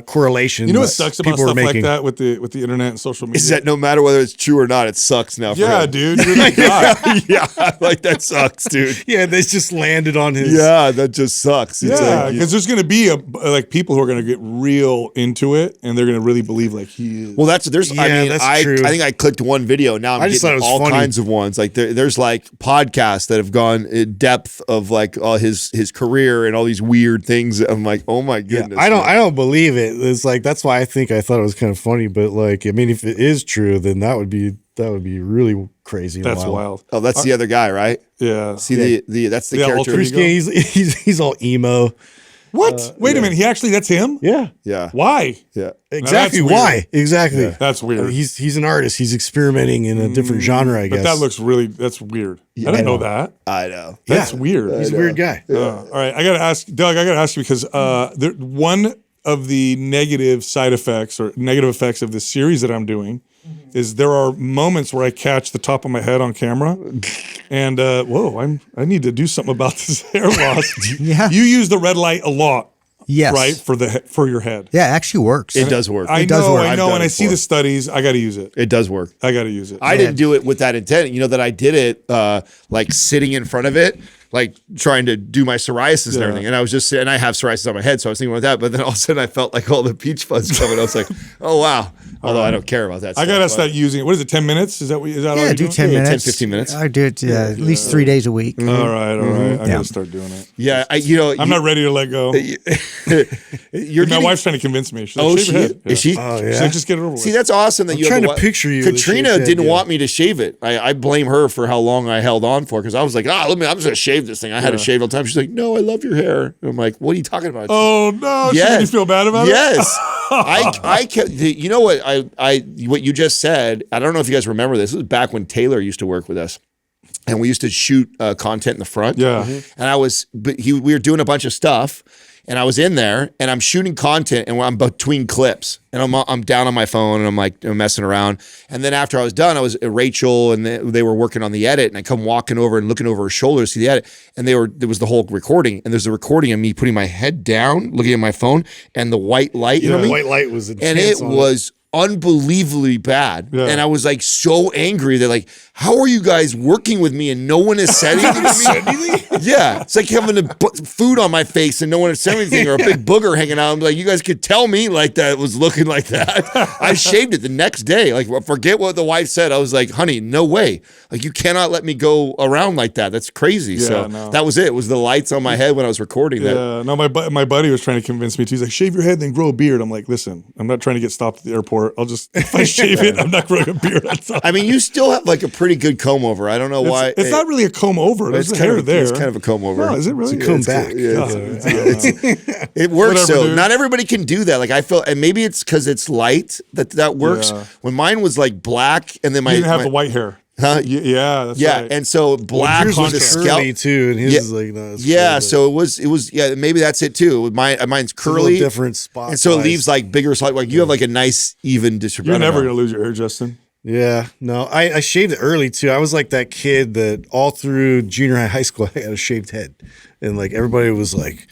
[SPEAKER 2] correlations.
[SPEAKER 1] You know what sucks about stuff like that with the internet and social media?
[SPEAKER 3] Is that no matter whether it's true or not, it sucks now.
[SPEAKER 1] Yeah, dude, you're that guy.
[SPEAKER 3] Yeah, like that sucks, dude.
[SPEAKER 2] Yeah, they just landed on his.
[SPEAKER 3] Yeah, that just sucks.
[SPEAKER 1] Yeah, because there's going to be like people who are going to get real into it, and they're going to really believe like he is.
[SPEAKER 3] Well, that's true. I think I clicked one video. Now I'm getting all kinds of ones. Like there's like podcasts that have gone in depth of like his career and all these weird things. I'm like, oh my goodness.
[SPEAKER 2] Yeah, I don't believe it. It's like that's why I thought it was kind of funny. But like, I mean, if it is true, then that would be really crazy.
[SPEAKER 1] That's wild.
[SPEAKER 3] Oh, that's the other guy, right?
[SPEAKER 1] Yeah.
[SPEAKER 3] See that's the character.
[SPEAKER 2] Chris Gaines, he's all emo.
[SPEAKER 1] What? Wait a minute. That's him?
[SPEAKER 2] Yeah.
[SPEAKER 3] Yeah.
[SPEAKER 1] Why?
[SPEAKER 3] Yeah.
[SPEAKER 2] Exactly. Why? Exactly.
[SPEAKER 1] Yeah. That's weird.
[SPEAKER 2] He's an artist. He's experimenting in a different genre, I guess.
[SPEAKER 1] But that's weird.
[SPEAKER 3] Yeah,
[SPEAKER 1] I didn't know that.
[SPEAKER 3] I know.
[SPEAKER 1] That's weird.
[SPEAKER 2] He's a weird guy.
[SPEAKER 1] All right. I got to ask, Doug, you because one of the negative side effects or negative effects of this series that I'm doing is there are moments where I catch the top of my head on camera and I need to do something about this hair loss.
[SPEAKER 4] Yeah.
[SPEAKER 1] You use the red light a lot.
[SPEAKER 4] Yes.
[SPEAKER 1] Right? For your head.
[SPEAKER 4] Yeah, it actually works.
[SPEAKER 3] It does work.
[SPEAKER 1] I know, and I see the studies. I got to use it.
[SPEAKER 3] It does work.
[SPEAKER 1] I got to use it.
[SPEAKER 3] I didn't do it with that intent. You know that I did it like sitting in front of it, like trying to do my psoriasis and everything. And I was just and I have psoriasis on my head, so I was thinking about that. But then all of a sudden I felt like all the peach fuzz coming. I was like, oh wow. Although I don't care about that.
[SPEAKER 1] I got to start using it. What is it? 10 minutes? Is that all you do?
[SPEAKER 4] 10 minutes.
[SPEAKER 3] 10, 15 minutes.
[SPEAKER 4] I do it at least 3 days a week.
[SPEAKER 1] All right. I got to start doing it.
[SPEAKER 3] Yeah,
[SPEAKER 1] I'm not ready to let go. My wife's trying to convince me. She's like, shave your head.
[SPEAKER 3] Is she?
[SPEAKER 2] Oh,
[SPEAKER 1] She's
[SPEAKER 2] yeah.
[SPEAKER 1] like, just get it over with.
[SPEAKER 3] See, that's awesome that
[SPEAKER 2] I'm trying to picture you.
[SPEAKER 3] Katrina didn't want me to shave it. I blame her for how long I held on for because I was like, I'm just going to shave this thing. I had to shave all the time. She's like, no, I love your hair. And I'm like, what are you talking about?
[SPEAKER 1] Oh, no. She made you feel bad about it?
[SPEAKER 3] Yes. I kept, you know what what you just said, I don't know if you guys remember this. This was back when Taylor used to work with us. And we used to shoot content in the front.
[SPEAKER 1] Yeah.
[SPEAKER 3] And we were doing a bunch of stuff. And I was in there and I'm shooting content and I'm between clips and I'm down on my phone and I'm messing around. And then after I was done, I was Rachel and they were working on the edit and I come walking over and looking over her shoulder to see the edit. And there was the whole recording and there's a recording of me putting my head down, looking at my phone and the white light. You know what I mean?
[SPEAKER 2] The white light was intense.
[SPEAKER 3] And it was unbelievably bad. Yeah. And I was like so angry that like, how are you guys working with me and no one has said anything to me? Yeah. It's like having food on my face and no one has said anything or a big booger hanging out. I'm like, you guys could tell me like that it was looking like that. I shaved it the next day. Like, forget what the wife said. I was like, honey, no way. Like, you cannot let me go around like that. That's crazy.
[SPEAKER 1] Yeah,
[SPEAKER 3] so that was it. It was the lights on my head when I was recording that.
[SPEAKER 1] Yeah. No, my buddy was trying to convince me too. He's like, shave your head, then grow a beard. I'm like, listen, I'm not trying to get stopped at the airport. If I shave it, I'm not growing a beard.
[SPEAKER 3] I mean, you still have like a pretty good comb over. I don't know why.
[SPEAKER 1] It's not really a comb over. There's hair there.
[SPEAKER 3] It's kind of a comb over.
[SPEAKER 1] No, is it really?
[SPEAKER 2] It's a comb back.
[SPEAKER 3] It works though. Dude. Not everybody can do that. Like I feel, and maybe it's because it's light that works. Yeah. When mine was like black, and then
[SPEAKER 1] you didn't have the white hair.
[SPEAKER 3] Huh?
[SPEAKER 1] Yeah, that's right.
[SPEAKER 3] And so black on the scalp
[SPEAKER 2] too, and his is like no.
[SPEAKER 3] Yeah, so it was. Yeah, maybe that's it too. Mine's curly,
[SPEAKER 2] different spot,
[SPEAKER 3] and so it leaves like bigger spots. Like you have like a nice even distribution.
[SPEAKER 1] You're never gonna lose your hair, Justin.
[SPEAKER 2] Yeah, no, I shaved it early too. I was like that kid that all through junior high school I had a shaved head, and like everybody was like,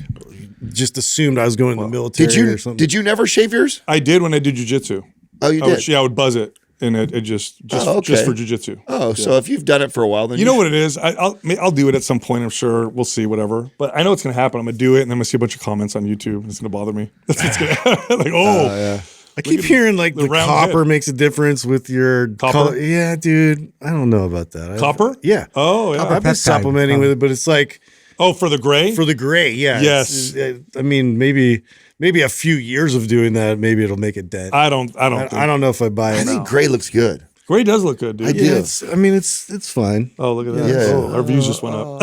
[SPEAKER 2] just assumed I was going to the military or something.
[SPEAKER 3] Did you never shave yours?
[SPEAKER 1] I did when I did jujitsu.
[SPEAKER 3] Oh, you did?
[SPEAKER 1] I would buzz it. And it just for jiu-jitsu.
[SPEAKER 3] Oh, so if you've done it for a while, then
[SPEAKER 1] you know what it is. I'll do it at some point. I'm sure we'll see. Whatever. But I know it's gonna happen. I'm gonna do it, and then I'm gonna see a bunch of comments on YouTube. It's gonna bother me. That's what's gonna happen. Like,
[SPEAKER 2] yeah. I keep hearing like the copper head makes a difference with your
[SPEAKER 1] copper.
[SPEAKER 2] Yeah, dude. I don't know about that.
[SPEAKER 1] Copper?
[SPEAKER 2] Yeah.
[SPEAKER 1] Oh, yeah.
[SPEAKER 2] I've been supplementing with it, but it's like
[SPEAKER 1] for the gray.
[SPEAKER 2] For the gray, yeah.
[SPEAKER 1] Yes.
[SPEAKER 2] I mean, maybe maybe a few years of doing that, maybe it'll make it dead.
[SPEAKER 1] I don't
[SPEAKER 2] know if I buy it.
[SPEAKER 3] I think gray looks good.
[SPEAKER 1] Gray does look good, dude.
[SPEAKER 3] I do.
[SPEAKER 2] Yeah, it's fine.
[SPEAKER 1] Oh, look at that.
[SPEAKER 3] Yeah.
[SPEAKER 1] Oh, our views just went up.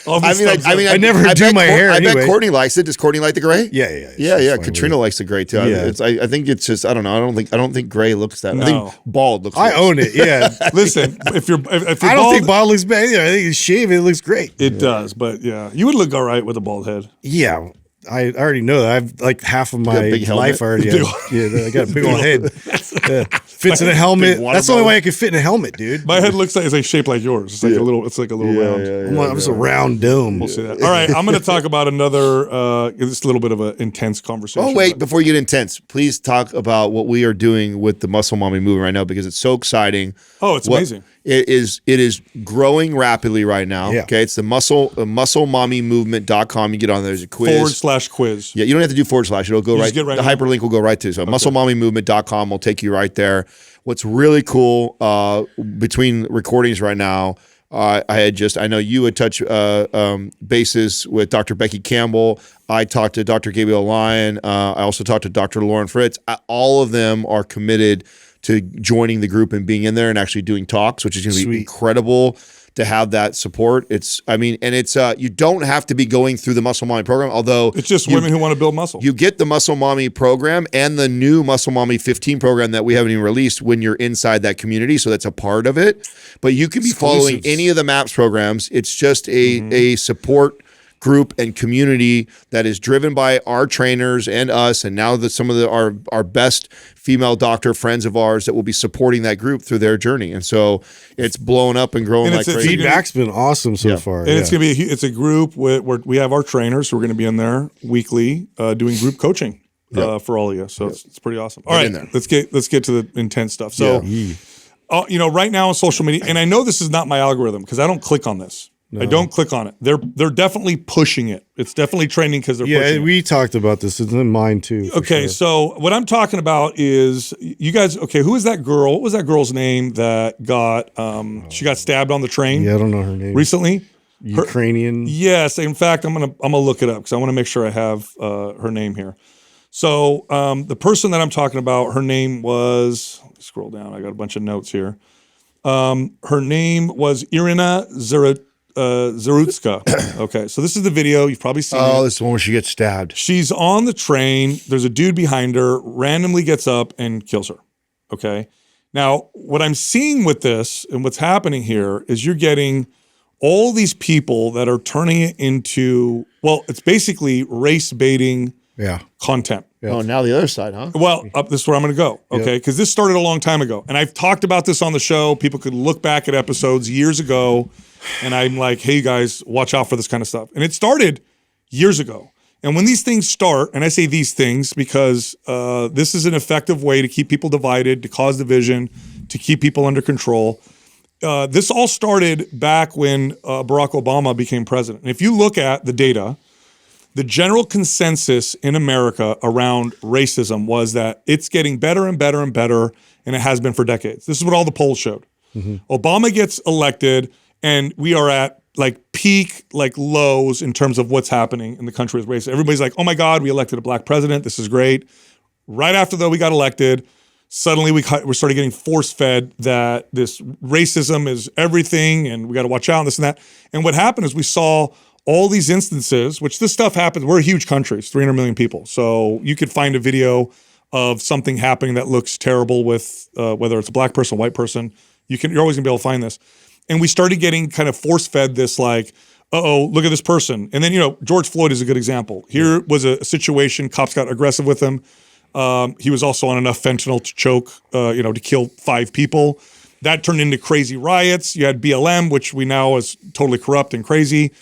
[SPEAKER 2] I never do my hair
[SPEAKER 3] I bet
[SPEAKER 2] anyway.
[SPEAKER 3] Courtney likes it. Does Courtney like the gray?
[SPEAKER 2] Yeah.
[SPEAKER 3] Yeah. Katrina likes the gray too.
[SPEAKER 2] Yeah.
[SPEAKER 3] I think it's just, I don't know. I don't think gray looks that.
[SPEAKER 1] No.
[SPEAKER 3] I think bald looks.
[SPEAKER 2] I
[SPEAKER 3] worse.
[SPEAKER 2] own it. Yeah.
[SPEAKER 1] Listen, if you're
[SPEAKER 2] I don't
[SPEAKER 1] bald,
[SPEAKER 2] think bald looks bad either. I think shave it looks great.
[SPEAKER 1] it does, but yeah, you would look all right with a bald head.
[SPEAKER 2] Yeah. I already know that. I've like half of my
[SPEAKER 3] big helmet?
[SPEAKER 2] life already. I got a big old head. Yeah. Fits in a helmet.
[SPEAKER 3] water
[SPEAKER 2] That's the only
[SPEAKER 3] bottle.
[SPEAKER 2] way I can fit in a helmet, dude.
[SPEAKER 1] My head looks like it's like shaped like yours. It's like a little. It's like a little round.
[SPEAKER 2] I'm just a round dome.
[SPEAKER 1] We'll see that. All right, I'm going to talk about another. Just a little bit of an intense conversation.
[SPEAKER 3] Oh wait, before you get intense, please talk about what we are doing with the Muscle Mommy movement right now because it's so exciting.
[SPEAKER 1] Oh, it's amazing.
[SPEAKER 3] It is growing rapidly right now.
[SPEAKER 2] Yeah.
[SPEAKER 3] Okay, it's the musclemommymovement.com. You get on there, there's a quiz.
[SPEAKER 1] /quiz.
[SPEAKER 3] Yeah, you don't have to do / It'll go
[SPEAKER 1] You
[SPEAKER 3] right.
[SPEAKER 1] just get right
[SPEAKER 3] the
[SPEAKER 1] now?
[SPEAKER 3] hyperlink will go right to. So musclemommymovement.com will take you right there. What's really cool between recordings right now, I know you had touched bases with Dr. Becky Campbell. I talked to Dr. Gabriel Lyon. I also talked to Dr. Lauren Fritz. All of them are committed to joining the group and being in there and actually doing talks, which is going to be incredible to have that support. You don't have to be going through the Muscle Mommy program, although
[SPEAKER 1] It's just women who want to build muscle.
[SPEAKER 3] you get the Muscle Mommy program and the new Muscle Mommy 15 program that we haven't even released when you're inside that community. So that's a part of it. But you can be following any of the MAPS programs. It's just a support group and community that is driven by our trainers and us, and now that some of our best female doctor friends of ours that will be supporting that group through their journey. And so it's blowing up and growing
[SPEAKER 1] And
[SPEAKER 3] like
[SPEAKER 1] it's a
[SPEAKER 3] crazy.
[SPEAKER 2] Feedback's been awesome so far.
[SPEAKER 1] And it's going to be it's a group where we have our trainers who are going to be in there weekly doing group coaching for all of you. So it's pretty awesome. All right,
[SPEAKER 3] in there.
[SPEAKER 1] let's get to the intense stuff. So, right now on social media, and I know this is not my algorithm because I don't click on this. I don't click on it. They're definitely pushing it. It's definitely trending because they're pushing it.
[SPEAKER 2] We talked about this. It's in mine too.
[SPEAKER 1] Okay, so what I'm talking about is you guys. Okay, who is that girl? What was that girl's name that got? She got stabbed on the train.
[SPEAKER 2] Yeah, I don't know her name.
[SPEAKER 1] Recently.
[SPEAKER 2] Ukrainian.
[SPEAKER 1] Yes, in fact, I'm gonna look it up because I want to make sure I have her name here. So the person that I'm talking about, her name was. Let me scroll down. I got a bunch of notes here. Her name was Irina Zarutska. Okay, so this is the video. You've probably seen it.
[SPEAKER 3] this is the one where she gets stabbed.
[SPEAKER 1] She's on the train. There's a dude behind her, randomly gets up and kills her. Okay. Now, what I'm seeing with this and what's happening here is you're getting all these people that are turning it into, well, it's basically race baiting content.
[SPEAKER 2] Yeah.
[SPEAKER 3] Oh, now the other side, huh?
[SPEAKER 1] Well, this is where I'm going to go, okay? Because this started a long time ago. And I've talked about this on the show. People could look back at episodes years ago, and I'm like, hey, guys, watch out for this kind of stuff. And it started years ago. And when these things start, and I say these things because this is an effective way to keep people divided, to cause division, to keep people under control. This all started back when Barack Obama became president. And if you look at the data, the general consensus in America around racism was that it's getting better and better and better, and it has been for decades. This is what all the polls showed. Obama gets elected, and we are at peak lows in terms of what's happening in the country with racism. Everybody's like, oh my God, we elected a black president. This is great. Right after, though, we got elected, suddenly we started getting force-fed that this racism is everything, and we got to watch out and this and that. And what happened is we saw all these instances, which this stuff happens. We're a huge country. It's 300 million people. So you could find a video of something happening that looks terrible with whether it's a black person, white person. You're always gonna be able to find this. And we started getting kind of force-fed this look at this person. And then, George Floyd is a good example. Here was a situation, cops got aggressive with him. He was also on enough fentanyl to choke, to kill 5 people. That turned into crazy riots. You had BLM, which we now is totally corrupt and crazy.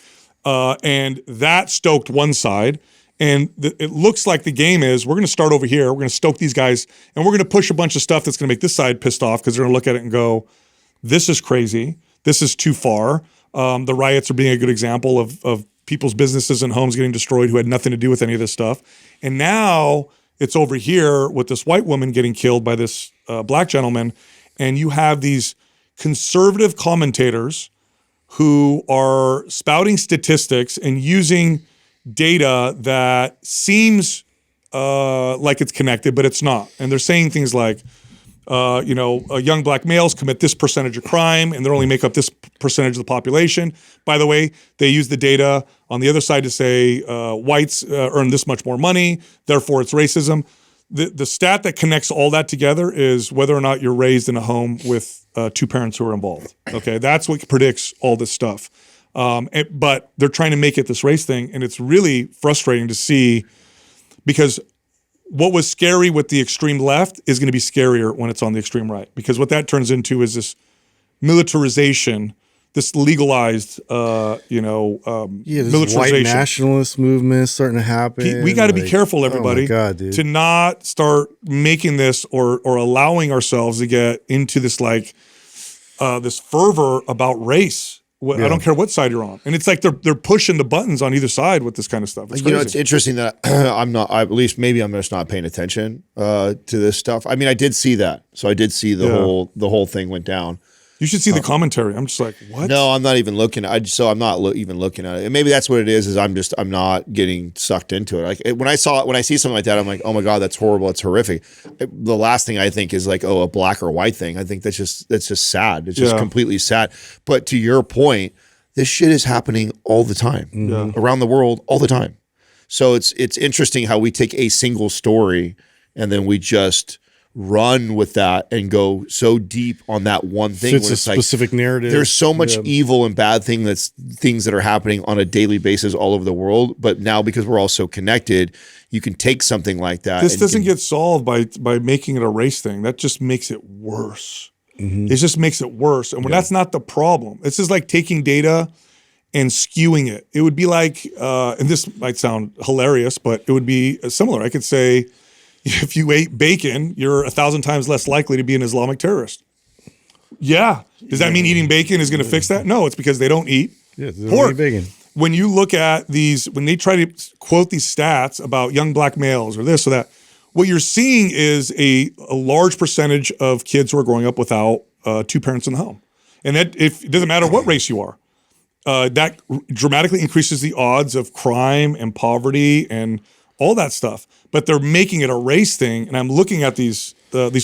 [SPEAKER 1] And that stoked one side. And it looks like the game is we're going to start over here. We're going to stoke these guys, and we're going to push a bunch of stuff that's going to make this side pissed off because they're going to look at it and go, this is crazy. This is too far. The riots are being a good example of people's businesses and homes getting destroyed who had nothing to do with any of this stuff. And now it's over here with this white woman getting killed by this black gentleman. And you have these conservative commentators who are spouting statistics and using data that seems like it's connected, but it's not. And they're saying things like, young black males commit this percentage of crime and they only make up this percentage of the population. By the way, they use the data on the other side to say whites earn this much more money, therefore it's racism. The stat that connects all that together is whether or not you're raised in a home with two parents who are involved. Okay, that's what predicts all this stuff. But they're trying to make it this race thing, and it's really frustrating to see, because what was scary with the extreme left is going to be scarier when it's on the extreme right, because what that turns into is this militarization, this legalized,
[SPEAKER 2] this
[SPEAKER 1] militarization.
[SPEAKER 2] white nationalist movement starting to happen.
[SPEAKER 1] We got to be careful, everybody,
[SPEAKER 2] oh my God, dude,
[SPEAKER 1] to not start making this or allowing ourselves to get into this this fervor about race. I don't care what side you're on, and it's like they're pushing the buttons on either side with this kind of stuff. It's crazy.
[SPEAKER 3] It's interesting that at least maybe I'm just not paying attention to this stuff. I mean, I did see that, so I did see the whole thing went down.
[SPEAKER 1] You should see the commentary. I'm just like, what?
[SPEAKER 3] No, I'm not even looking. I'm not even looking at it. And maybe that's what it is I'm not getting sucked into it. Like when I see something like that, I'm like, oh my God, that's horrible. It's horrific. The last thing I think is like, oh, a black or white thing. I think that's just sad. It's just completely sad. But to your point, this shit is happening all the time around the world all the time. So it's interesting how we take a single story and then we just run with that and go so deep on that one thing.
[SPEAKER 2] Fits a specific narrative.
[SPEAKER 3] There's so much evil and bad things that are happening on a daily basis all over the world. But now, because we're all so connected, you can take something like that.
[SPEAKER 1] This doesn't get solved by making it a race thing. That just makes it worse. It just makes it worse. And when that's not the problem, it's just like taking data and skewing it. It would be like, and this might sound hilarious, but it would be similar. I could say, if you ate bacon, you're 1,000 times less likely to be an Islamic terrorist. Yeah. Does that mean eating bacon is going to fix that? No, it's because they don't eat pork.
[SPEAKER 2] Bacon.
[SPEAKER 1] When you look at these, when they try to quote these stats about young black males or this or that, what you're seeing is a large percentage of kids who are growing up without two parents in the home. And that it doesn't matter what race you are. That dramatically increases the odds of crime and poverty and all that stuff. But they're making it a race thing, and I'm looking at these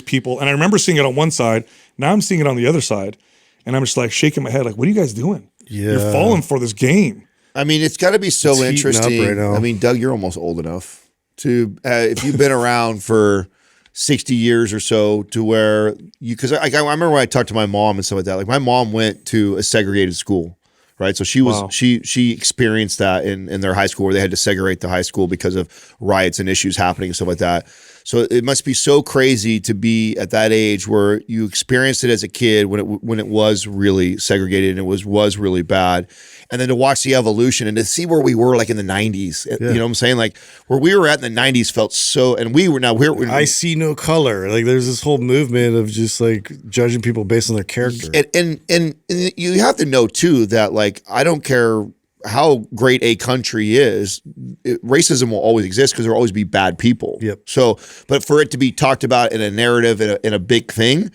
[SPEAKER 1] people, and I remember seeing it on one side. Now I'm seeing it on the other side, and I'm just like shaking my head, like, what are you guys doing?
[SPEAKER 2] Yeah.
[SPEAKER 1] You're falling for this game.
[SPEAKER 3] I mean, it's got to be so interesting.
[SPEAKER 2] Right now.
[SPEAKER 3] I mean, Doug, you're almost old enough to, if you've been around for 60 years or so, to where because I remember when I talked to my mom and stuff like that. Like my mom went to a segregated school. Right. So she was she experienced that in their high school, where they had to segregate the high school because of riots and issues happening and stuff like that. So it must be so crazy to be at that age where you experienced it as a kid when it was really segregated and it was really bad. And then to watch the evolution and to see where we were like in the 90s, you know what I'm saying? Like where we were at in the 90s felt so, and we're
[SPEAKER 2] I see no color. Like there's this whole movement of just like judging people based on their character.
[SPEAKER 3] And you have to know too that like, I don't care how great a country is, racism will always exist because there will always be bad people.
[SPEAKER 2] Yep.
[SPEAKER 3] So, but for it to be talked about in a narrative, in a big thing,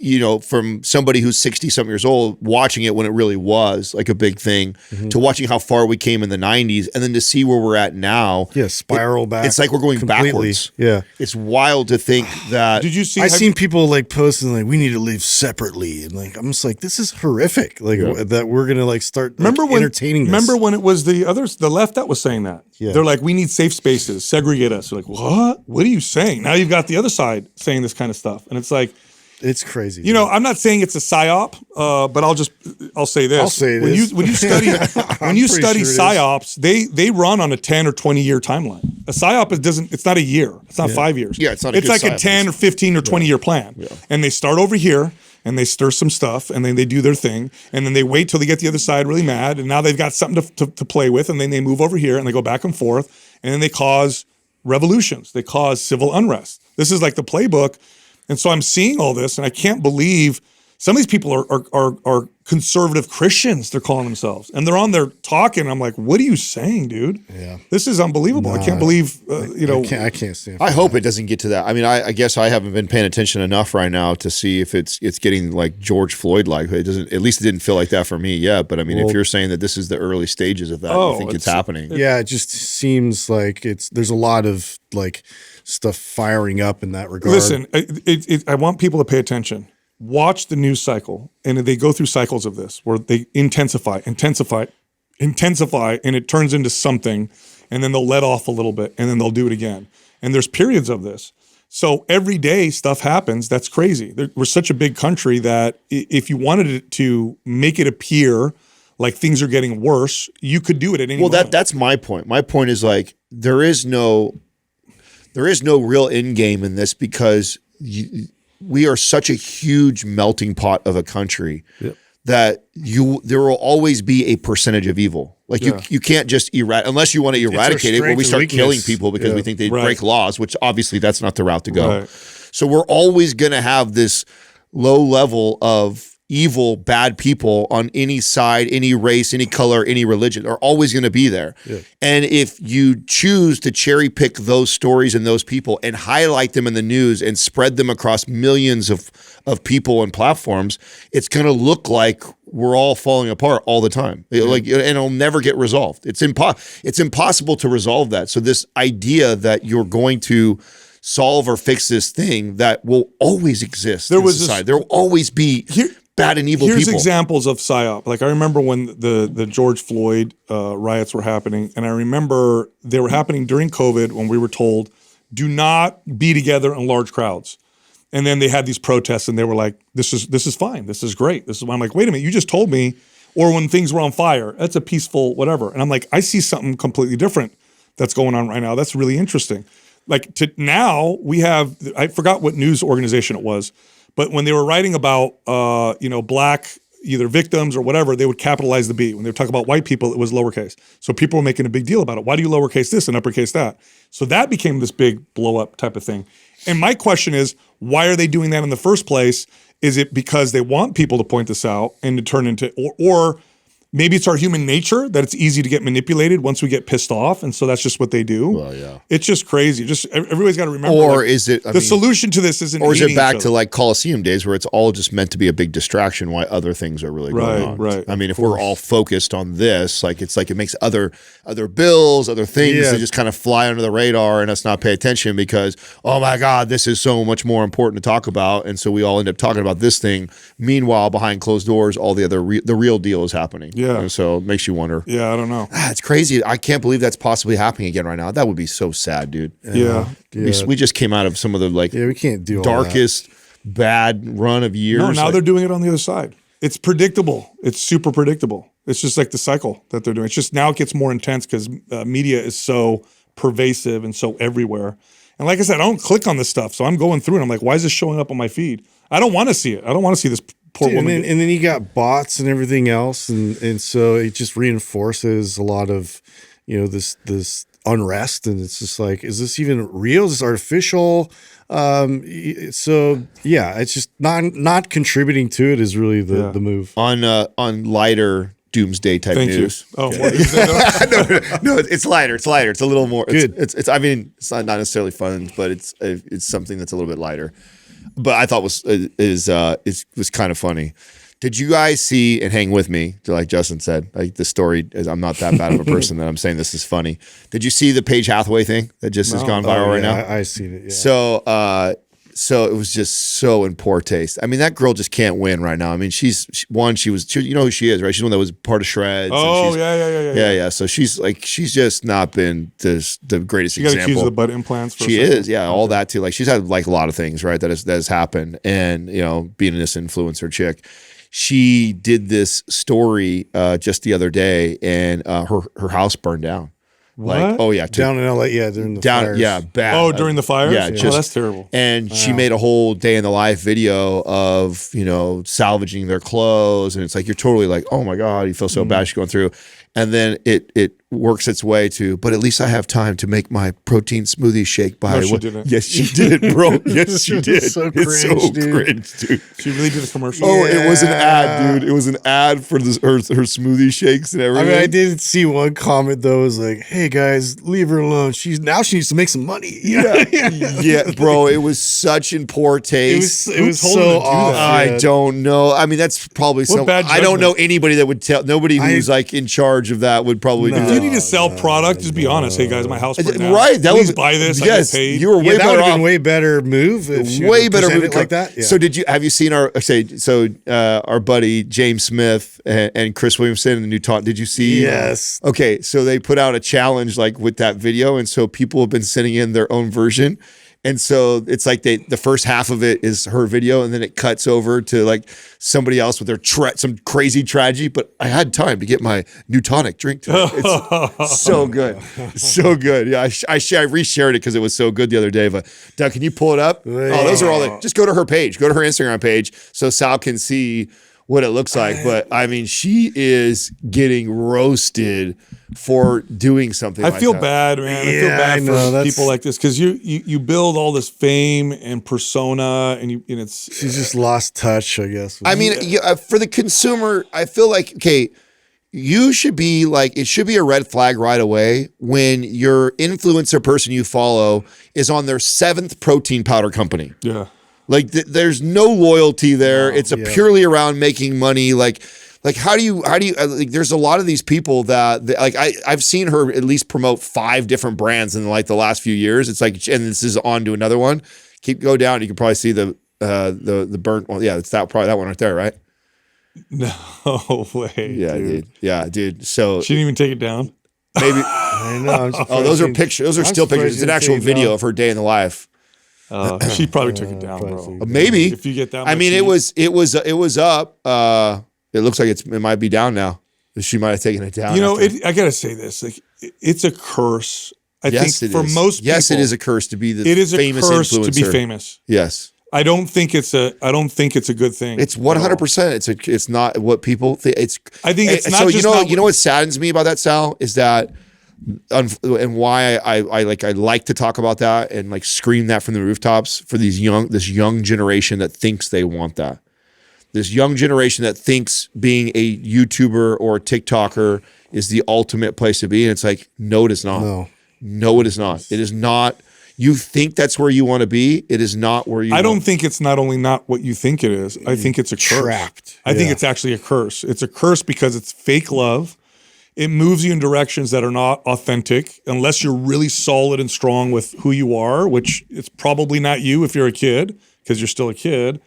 [SPEAKER 3] you know, from somebody who's 60-something years old, watching it when it really was like a big thing, to watching how far we came in the 90s, and then to see where we're at now.
[SPEAKER 2] Yeah, spiral back.
[SPEAKER 3] It's like we're going backwards.
[SPEAKER 2] Yeah.
[SPEAKER 3] It's wild to think that.
[SPEAKER 1] Did you see?
[SPEAKER 2] I've seen people like posting like, we need to live separately. And like, I'm just like, this is horrific. Like that we're going to like start entertaining this.
[SPEAKER 1] Remember when it was the left that was saying that?
[SPEAKER 2] Yeah.
[SPEAKER 1] They're like, we need safe spaces, segregate us. They're like, what? What are you saying? Now you've got the other side saying this kind of stuff. And it's like,
[SPEAKER 2] it's crazy.
[SPEAKER 1] You know, I'm not saying it's a psyop, but I'll say this.
[SPEAKER 2] I'll say this.
[SPEAKER 1] When you study psyops, they run on a 10 or 20 year timeline. A psyop it's not a year. It's not 5 years.
[SPEAKER 3] Yeah, it's not.
[SPEAKER 1] It's like a 10 or 15 or 20 year plan. Yeah. And they start over here and they stir some stuff and then they do their thing and then they wait till they get the other side really mad and now they've got something to play with and then they move over here and they go back and forth and then they cause revolutions. They cause civil unrest. This is like the playbook. And so I'm seeing all this and I can't believe some of these people are conservative Christians, they're calling themselves. And they're on there talking. I'm like, what are you saying, dude?
[SPEAKER 2] Yeah.
[SPEAKER 1] This is unbelievable. I can't believe,
[SPEAKER 2] I can't stand.
[SPEAKER 3] I hope it doesn't get to that. I mean, I guess I haven't been paying attention enough right now to see if it's getting like George Floyd like. It doesn't. At least it didn't feel like that for me yet. But I mean, if you're saying that this is the early stages of that, you think it's happening?
[SPEAKER 2] Yeah, it just seems like there's a lot of like stuff firing up in that regard.
[SPEAKER 1] Listen, I want people to pay attention. Watch the news cycle, and they go through cycles of this where they intensify, and it turns into something, and then they'll let off a little bit, and then they'll do it again. And there's periods of this. So every day stuff happens. That's crazy. We're such a big country that if you wanted it to make it appear like things are getting worse, you could do it at any moment.
[SPEAKER 3] That's my point. My point is like there is no real end game in this because we are such a huge melting pot of a country that there will always be a percentage of evil. Like you can't just unless you want to eradicate it, where we start killing people because we think they break laws, which obviously that's not the route to go. Right. So we're always going to have this low level of evil, bad people on any side, any race, any color, any religion are always going to be there. Yeah. And if you choose to cherry pick those stories and those people and highlight them in the news and spread them across millions of people and platforms, it's going to look like we're all falling apart all the time. Like, and it'll never get resolved. It's impossible to resolve that. So this idea that you're going to solve or fix this thing that will always exist in society. There will always be bad and evil people.
[SPEAKER 1] Here's examples of PSYOP. Like I remember when the George Floyd riots were happening, and I remember they were happening during COVID when we were told, do not be together in large crowds. And then they had these protests, and they were like, this is fine. This is great. This is why I'm like, wait a minute, you just told me. Or when things were on fire, that's a peaceful whatever. And I'm like, I see something completely different that's going on right now. That's really interesting. Like now we have, I forgot what news organization it was, but when they were writing about, black either victims or whatever, they would capitalize the B. When they would talk about white people, it was lowercase. So people were making a big deal about it. Why do you lowercase this and uppercase that? So that became this big blow up type of thing. And my question is, why are they doing that in the first place? Is it because they want people to point this out and to turn into, or maybe it's our human nature that it's easy to get manipulated once we get pissed off, and so that's just what they do. Well, yeah, it's just crazy. Just everybody's got to remember.
[SPEAKER 3] Or is it the
[SPEAKER 1] solution to this? Isn't
[SPEAKER 3] or is it back to like Coliseum days where it's all just meant to be a big distraction while other things are really going on?
[SPEAKER 1] Right.
[SPEAKER 3] I mean, if we're all focused on this, like it's like it makes other bills, other things that just kind of fly under the radar and us not pay attention because oh my God, this is so much more important to talk about, and so we all end up talking about this thing. Meanwhile, behind closed doors, all the other the real deal is happening.
[SPEAKER 1] Yeah.
[SPEAKER 3] And so it makes you wonder.
[SPEAKER 1] Yeah, I don't know.
[SPEAKER 3] It's crazy. I can't believe that's possibly happening again right now. That would be so sad, dude.
[SPEAKER 1] Yeah.
[SPEAKER 3] We just came out of some of the
[SPEAKER 2] we can't do
[SPEAKER 3] darkest bad run of years.
[SPEAKER 1] No, now they're doing it on the other side. It's predictable. It's super predictable. It's just like the cycle that they're doing. It's just now it gets more intense because media is so pervasive and so everywhere. And like I said, I don't click on this stuff. So I'm going through and I'm like, why is this showing up on my feed? I don't want to see it. I don't want to see this poor woman.
[SPEAKER 2] And then you got bots and everything else. And so it just reinforces a lot of, this unrest. And it's just like, is this even real? Is this artificial? So yeah, it's just not contributing to it is really the move.
[SPEAKER 3] On lighter doomsday type news.
[SPEAKER 1] Oh,
[SPEAKER 3] no, it's lighter. It's lighter. It's a little more good. It's I mean, it's not necessarily fun, but it's something that's a little bit lighter. But I thought was kind of funny. Did you guys see, and hang with me, like Justin said, like the story is I'm not that bad of a person that I'm saying this is funny. Did you see the Paige Hathaway thing that just has gone viral right now?
[SPEAKER 2] I seen it. Yeah.
[SPEAKER 3] So it was just so in poor taste. I mean, that girl just can't win right now. I mean, she you know who she is, right? She's the one that was part of Shreds.
[SPEAKER 1] Oh, yeah.
[SPEAKER 3] So she's just not been the greatest
[SPEAKER 1] example.
[SPEAKER 3] You got
[SPEAKER 1] accused of the butt implants.
[SPEAKER 3] She is, all that too. Like she's had like a lot of things, right? That has happened, and being this influencer chick. She did this story just the other day, and her house burned down.
[SPEAKER 1] What?
[SPEAKER 3] Like, oh yeah,
[SPEAKER 2] down in LA, during the fires.
[SPEAKER 3] Yeah, bad.
[SPEAKER 1] Oh, during the fires?
[SPEAKER 3] Yeah,
[SPEAKER 1] that's terrible.
[SPEAKER 3] And she made a whole day in the life video of salvaging their clothes, and it's like you're totally like, oh my God, you feel so bad she's going through, and then it works its way to, but at least I have time to make my protein smoothie shake by
[SPEAKER 1] No, she didn't.
[SPEAKER 3] Yes, she did, bro. Yes, she did.
[SPEAKER 2] So
[SPEAKER 3] It's
[SPEAKER 2] cringe,
[SPEAKER 3] so
[SPEAKER 2] dude.
[SPEAKER 3] cringe, dude.
[SPEAKER 1] She really did a commercial.
[SPEAKER 3] Oh, it was an ad,
[SPEAKER 2] Yeah.
[SPEAKER 3] dude. It was an ad for this, her smoothie shakes and
[SPEAKER 2] I
[SPEAKER 3] everything.
[SPEAKER 2] mean, I did see one comment though. It was like, "Hey guys, leave her alone. Now she needs to make some money."
[SPEAKER 3] Yeah, bro, it was such in poor taste.
[SPEAKER 2] It was
[SPEAKER 1] told her
[SPEAKER 2] so
[SPEAKER 1] to do
[SPEAKER 2] off.
[SPEAKER 1] that?
[SPEAKER 3] I
[SPEAKER 2] yeah.
[SPEAKER 3] don't know. I mean, that's probably some.
[SPEAKER 1] bad
[SPEAKER 3] I don't know
[SPEAKER 1] judgment.
[SPEAKER 3] anybody that would tell. Nobody who's like in charge of that would probably do
[SPEAKER 1] If
[SPEAKER 3] that.
[SPEAKER 1] you need to sell product, just be honest. Hey guys, my house burned down.
[SPEAKER 3] Right, that
[SPEAKER 1] Please
[SPEAKER 3] was
[SPEAKER 1] buy this.
[SPEAKER 3] Yes,
[SPEAKER 1] I get paid.
[SPEAKER 3] you were way
[SPEAKER 2] Yeah, that would
[SPEAKER 3] better
[SPEAKER 2] have
[SPEAKER 3] off.
[SPEAKER 2] been way better move. If she
[SPEAKER 3] Way
[SPEAKER 2] would've
[SPEAKER 3] better
[SPEAKER 2] presented
[SPEAKER 3] move
[SPEAKER 2] like that. Yeah.
[SPEAKER 3] So have you seen our buddy James Smith and Chris Williamson and the new talk? Did you see?
[SPEAKER 2] Yes.
[SPEAKER 3] Okay, so they put out a challenge like with that video, and so people have been sending in their own version. And so it's like the first half of it is her video, and then it cuts over to like somebody else with their some crazy tragedy. But I had time to get my new tonic drink today. It's so good, so good. Yeah, I reshared it because it was so good the other day. But Doug, can you pull it up? Oh, those are all the. Just go to her page. Go to her Instagram page so Sal can see what it looks like. But I mean, she is getting roasted for doing something.
[SPEAKER 1] I
[SPEAKER 3] like
[SPEAKER 1] feel
[SPEAKER 3] that.
[SPEAKER 1] bad, man. I feel
[SPEAKER 2] Yeah,
[SPEAKER 1] bad
[SPEAKER 2] I know,
[SPEAKER 1] for
[SPEAKER 2] that's-
[SPEAKER 1] people like this because you build all this fame and persona, and it's
[SPEAKER 2] She's just lost touch, I guess.
[SPEAKER 3] I mean, for the consumer, I feel like, okay, you should be like, it should be a red flag right away when your influencer person you follow is on their 7th protein powder company.
[SPEAKER 1] yeah.
[SPEAKER 3] Like there's no loyalty there. It's purely around making money. Like how do you like, there's a lot of these people that like I've seen her at least promote 5 different brands in like the last few years. It's like, and this is on to another one. Go down. You can probably see the burnt one. Yeah, it's probably that one right there, right?
[SPEAKER 1] No way.
[SPEAKER 3] Yeah, dude. Yeah, dude. So
[SPEAKER 1] She didn't even take it down.
[SPEAKER 3] maybe.
[SPEAKER 2] I know. I'm
[SPEAKER 3] Oh, those are
[SPEAKER 2] surprised
[SPEAKER 3] pictures. Those are
[SPEAKER 2] I'm
[SPEAKER 3] still pictures.
[SPEAKER 2] surprised
[SPEAKER 3] It's an
[SPEAKER 2] you
[SPEAKER 3] actual
[SPEAKER 2] didn't take it
[SPEAKER 3] video
[SPEAKER 2] down.
[SPEAKER 3] of her day in the life.
[SPEAKER 1] She probably took it down,
[SPEAKER 2] probably
[SPEAKER 1] bro.
[SPEAKER 3] Maybe.
[SPEAKER 1] If you get that
[SPEAKER 3] I
[SPEAKER 1] much
[SPEAKER 3] mean,
[SPEAKER 1] heat.
[SPEAKER 3] it was up. It looks like it might be down now. She might have taken it down.
[SPEAKER 1] You know,
[SPEAKER 3] after.
[SPEAKER 1] I gotta say this. Like, it's a curse. I
[SPEAKER 3] Yes,
[SPEAKER 1] think
[SPEAKER 3] it
[SPEAKER 1] for
[SPEAKER 3] is.
[SPEAKER 1] most people,
[SPEAKER 3] Yes, it is a curse to be the
[SPEAKER 1] it is a
[SPEAKER 3] famous
[SPEAKER 1] curse
[SPEAKER 3] influencer.
[SPEAKER 1] to be famous.
[SPEAKER 3] Yes.
[SPEAKER 1] I don't think it's a good thing.
[SPEAKER 3] It's 100%. It's not what people think.
[SPEAKER 1] I think it's not
[SPEAKER 3] so.
[SPEAKER 1] just
[SPEAKER 3] You know what saddens me about that, Sal, is that, and why I like to talk about that and like scream that from the rooftops for this young generation that thinks they want that. This young generation that thinks being a YouTuber or a TikToker is the ultimate place to be, and it's like, no, it is not. No, it is not. It is not. You think that's where you want to be. It is not where you.
[SPEAKER 1] I don't think it's not only not what you think it is. I think it's a curse.
[SPEAKER 2] Trapped.
[SPEAKER 1] I think
[SPEAKER 2] Yeah.
[SPEAKER 1] it's actually a curse. It's a curse because it's fake love. It moves you in directions that are not authentic unless you're really solid and strong with who you are, which it's probably not you if you're a kid because you're still a kid.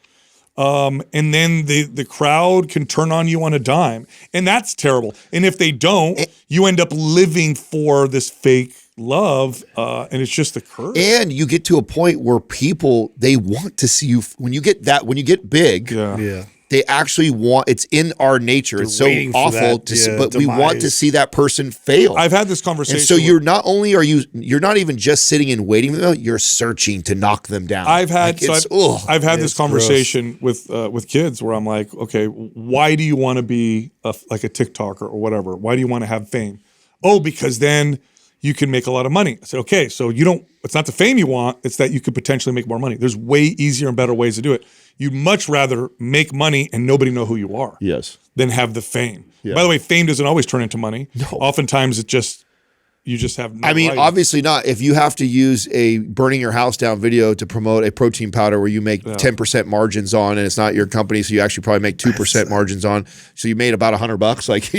[SPEAKER 1] And then the crowd can turn on you on a dime, and that's terrible. And if they don't, you end up living for this fake love, and it's just a curse.
[SPEAKER 3] And you get to a point where people, they want to see you when you get big.
[SPEAKER 2] Yeah.
[SPEAKER 3] They actually want, it's in our nature. It's so
[SPEAKER 2] waiting for
[SPEAKER 3] awful
[SPEAKER 2] that,
[SPEAKER 3] to see,
[SPEAKER 2] yeah,
[SPEAKER 3] but we want to
[SPEAKER 2] demise.
[SPEAKER 3] see that person fail.
[SPEAKER 1] I've had this conversation.
[SPEAKER 3] and so you're not even just sitting and waiting for them, you're searching to knock them down.
[SPEAKER 1] I've had this
[SPEAKER 2] It's
[SPEAKER 1] conversation with kids where I'm like, okay, why do you want to be like a TikToker or whatever? Why do you want to have fame? Oh, because then you can make a lot of money. I said, okay, so it's not the fame you want, it's that you could potentially make more money. There's way easier and better ways to do it. You'd much rather make money and nobody know who you are
[SPEAKER 3] Yes.
[SPEAKER 1] than have the fame.
[SPEAKER 3] Yeah.
[SPEAKER 1] By the way, fame doesn't always turn into money. No. Oftentimes you just have no
[SPEAKER 3] I mean,
[SPEAKER 1] right.
[SPEAKER 3] obviously not. If you have to use a burning your house down video to promote a protein powder where you make 10% margins on, and it's not your company, so you actually probably make 2% margins on. So you made about $100. Like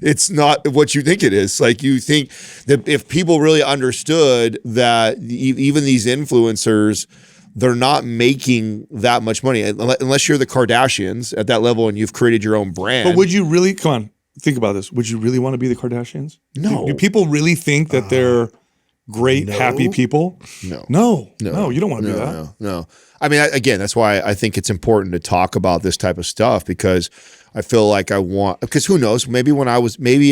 [SPEAKER 3] it's not what you think it is. Like you think that if people really understood that even these influencers, they're not making that much money unless you're the Kardashians at that level and you've created your own brand.
[SPEAKER 1] But would you really, come on, think about this. Would you really want to be the Kardashians?
[SPEAKER 3] No.
[SPEAKER 1] Do people really think that they're great, happy people? No, you don't want to do that.
[SPEAKER 3] No. I mean, again, that's why I think it's important to talk about this type of stuff, because I feel like because who knows, maybe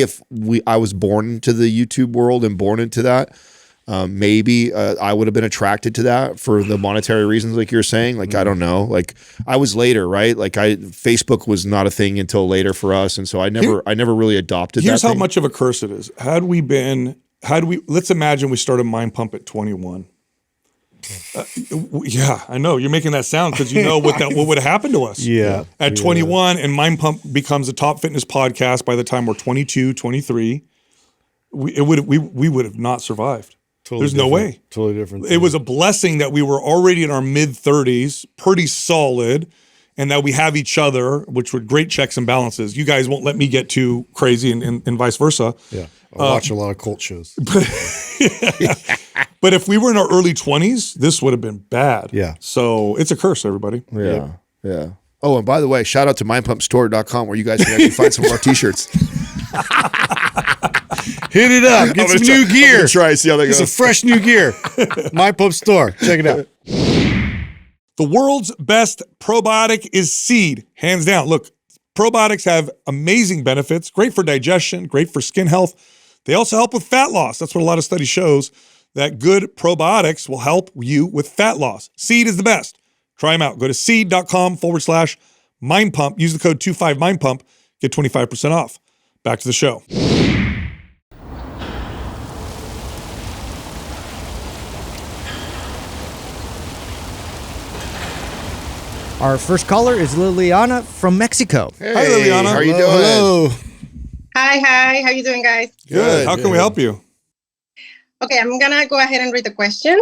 [SPEAKER 3] if I was born into the YouTube world and born into that, maybe I would have been attracted to that for the monetary reasons, like you're saying. Like, I don't know. Like, I was later, right? Like, Facebook was not a thing until later for us, and so I never really adopted.
[SPEAKER 1] Here's
[SPEAKER 3] that
[SPEAKER 1] how
[SPEAKER 3] thing.
[SPEAKER 1] much of a curse it is. Let's imagine we started Mind Pump at 21. Yeah, I know you're making that sound because you know what would have happened to us.
[SPEAKER 2] Yeah.
[SPEAKER 1] At 21, and Mind Pump becomes a top fitness podcast by the time we're 22, 23. We would have not survived.
[SPEAKER 2] Totally
[SPEAKER 1] There's no way.
[SPEAKER 2] Totally different.
[SPEAKER 1] It was a blessing that we were already in our mid 30s, pretty solid, and that we have each other, which were great checks and balances. You guys won't let me get too crazy and vice versa.
[SPEAKER 2] Yeah. I watch a lot of cult shows.
[SPEAKER 1] But if we were in our early 20s, this would have been bad.
[SPEAKER 2] Yeah.
[SPEAKER 1] So it's a curse, everybody.
[SPEAKER 3] Yeah. Yeah. Oh, and by the way, shout out to mindpumpstore.com where you guys can actually find some more t-shirts.
[SPEAKER 2] Hit it up. Get some new gear.
[SPEAKER 3] Try see how that
[SPEAKER 2] Get
[SPEAKER 3] goes.
[SPEAKER 2] some fresh new gear. Mind Pump Store. Check it out.
[SPEAKER 1] The world's best probiotic is seed, hands down. Look, probiotics have amazing benefits, great for digestion, great for skin health. They also help with fat loss. That's what a lot of studies shows, that good probiotics will help you with fat loss. Seed is the best. Try them out. Go to seed.com/Mind Pump. Use the code 25MindPump. Get 25% off. Back to the show.
[SPEAKER 4] Our first caller is Liliana from Mexico.
[SPEAKER 3] Hey,
[SPEAKER 1] Hi, Liliana.
[SPEAKER 3] How are you doing?
[SPEAKER 2] Hello.
[SPEAKER 5] Hi. How you doing, guys?
[SPEAKER 1] Good. How can we help you?
[SPEAKER 5] Okay, I'm gonna go ahead and read the question.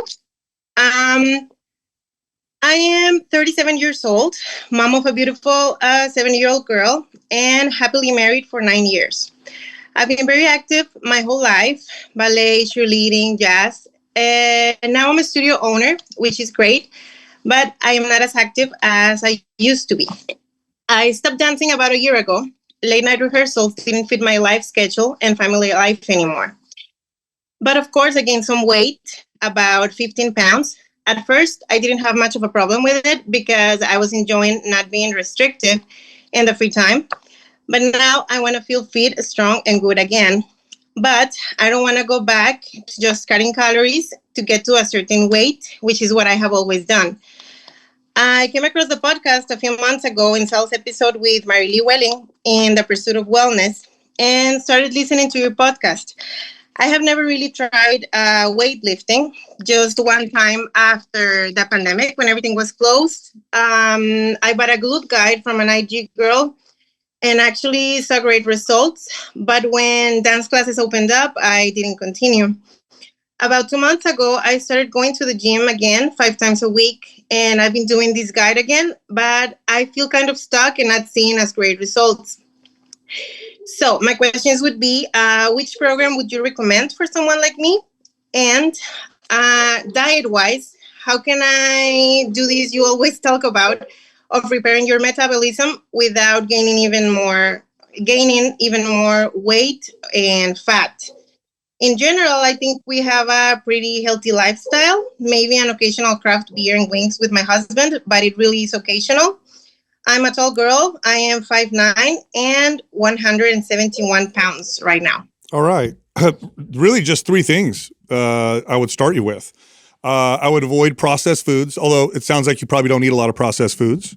[SPEAKER 5] I am 37 years old, mom of a beautiful 7-year-old girl, and happily married for 9 years. I've been very active my whole life: ballet, cheerleading, jazz, and now I'm a studio owner, which is great, but I am not as active as I used to be. I stopped dancing about a year ago. Late night rehearsals didn't fit my life schedule and family life anymore. But of course, I gained some weight, about 15 pounds. At first, I didn't have much of a problem with it because I was enjoying not being restricted in the free time. But now I want to feel fit, strong, and good again. But I don't want to go back to just cutting calories to get to a certain weight, which is what I have always done. I came across the podcast a few months ago in Sal's episode with Marilee Welling in The Pursuit of Wellness and started listening to your podcast. I have never really tried weightlifting, just one time after the pandemic when everything was closed. I bought a glute guide from an IG girl and actually saw great results. But when dance classes opened up, I didn't continue. About 2 months ago, I started going to the gym again 5 times a week, and I've been doing this guide again, but I feel kind of stuck and not seeing as great results. So my questions would be, which program would you recommend for someone like me? And diet-wise, how can I do this you always talk about of repairing your metabolism without gaining even more weight and fat? In general, I think we have a pretty healthy lifestyle, maybe an occasional craft beer and wings with my husband, but it really is occasional. I'm a tall girl. I am 5'9" and 171 pounds right now.
[SPEAKER 1] All right. Really just 3 things I would start you with. I would avoid processed foods, although it sounds like you probably don't eat a lot of processed foods.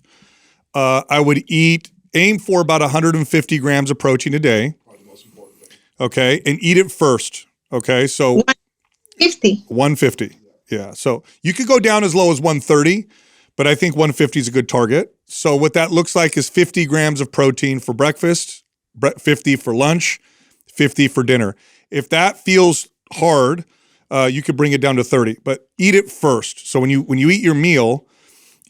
[SPEAKER 1] I would aim for about 150 grams of protein a day. Probably the most important thing. Okay. And eat it first. Okay. So
[SPEAKER 5] 150.
[SPEAKER 1] 150. Yeah. So you could go down as low as 130, but I think 150 is a good target. So what that looks like is 50 grams of protein for breakfast, 50 for lunch, 50 for dinner. If that feels hard, you could bring it down to 30, but eat it first. So when you eat your meal,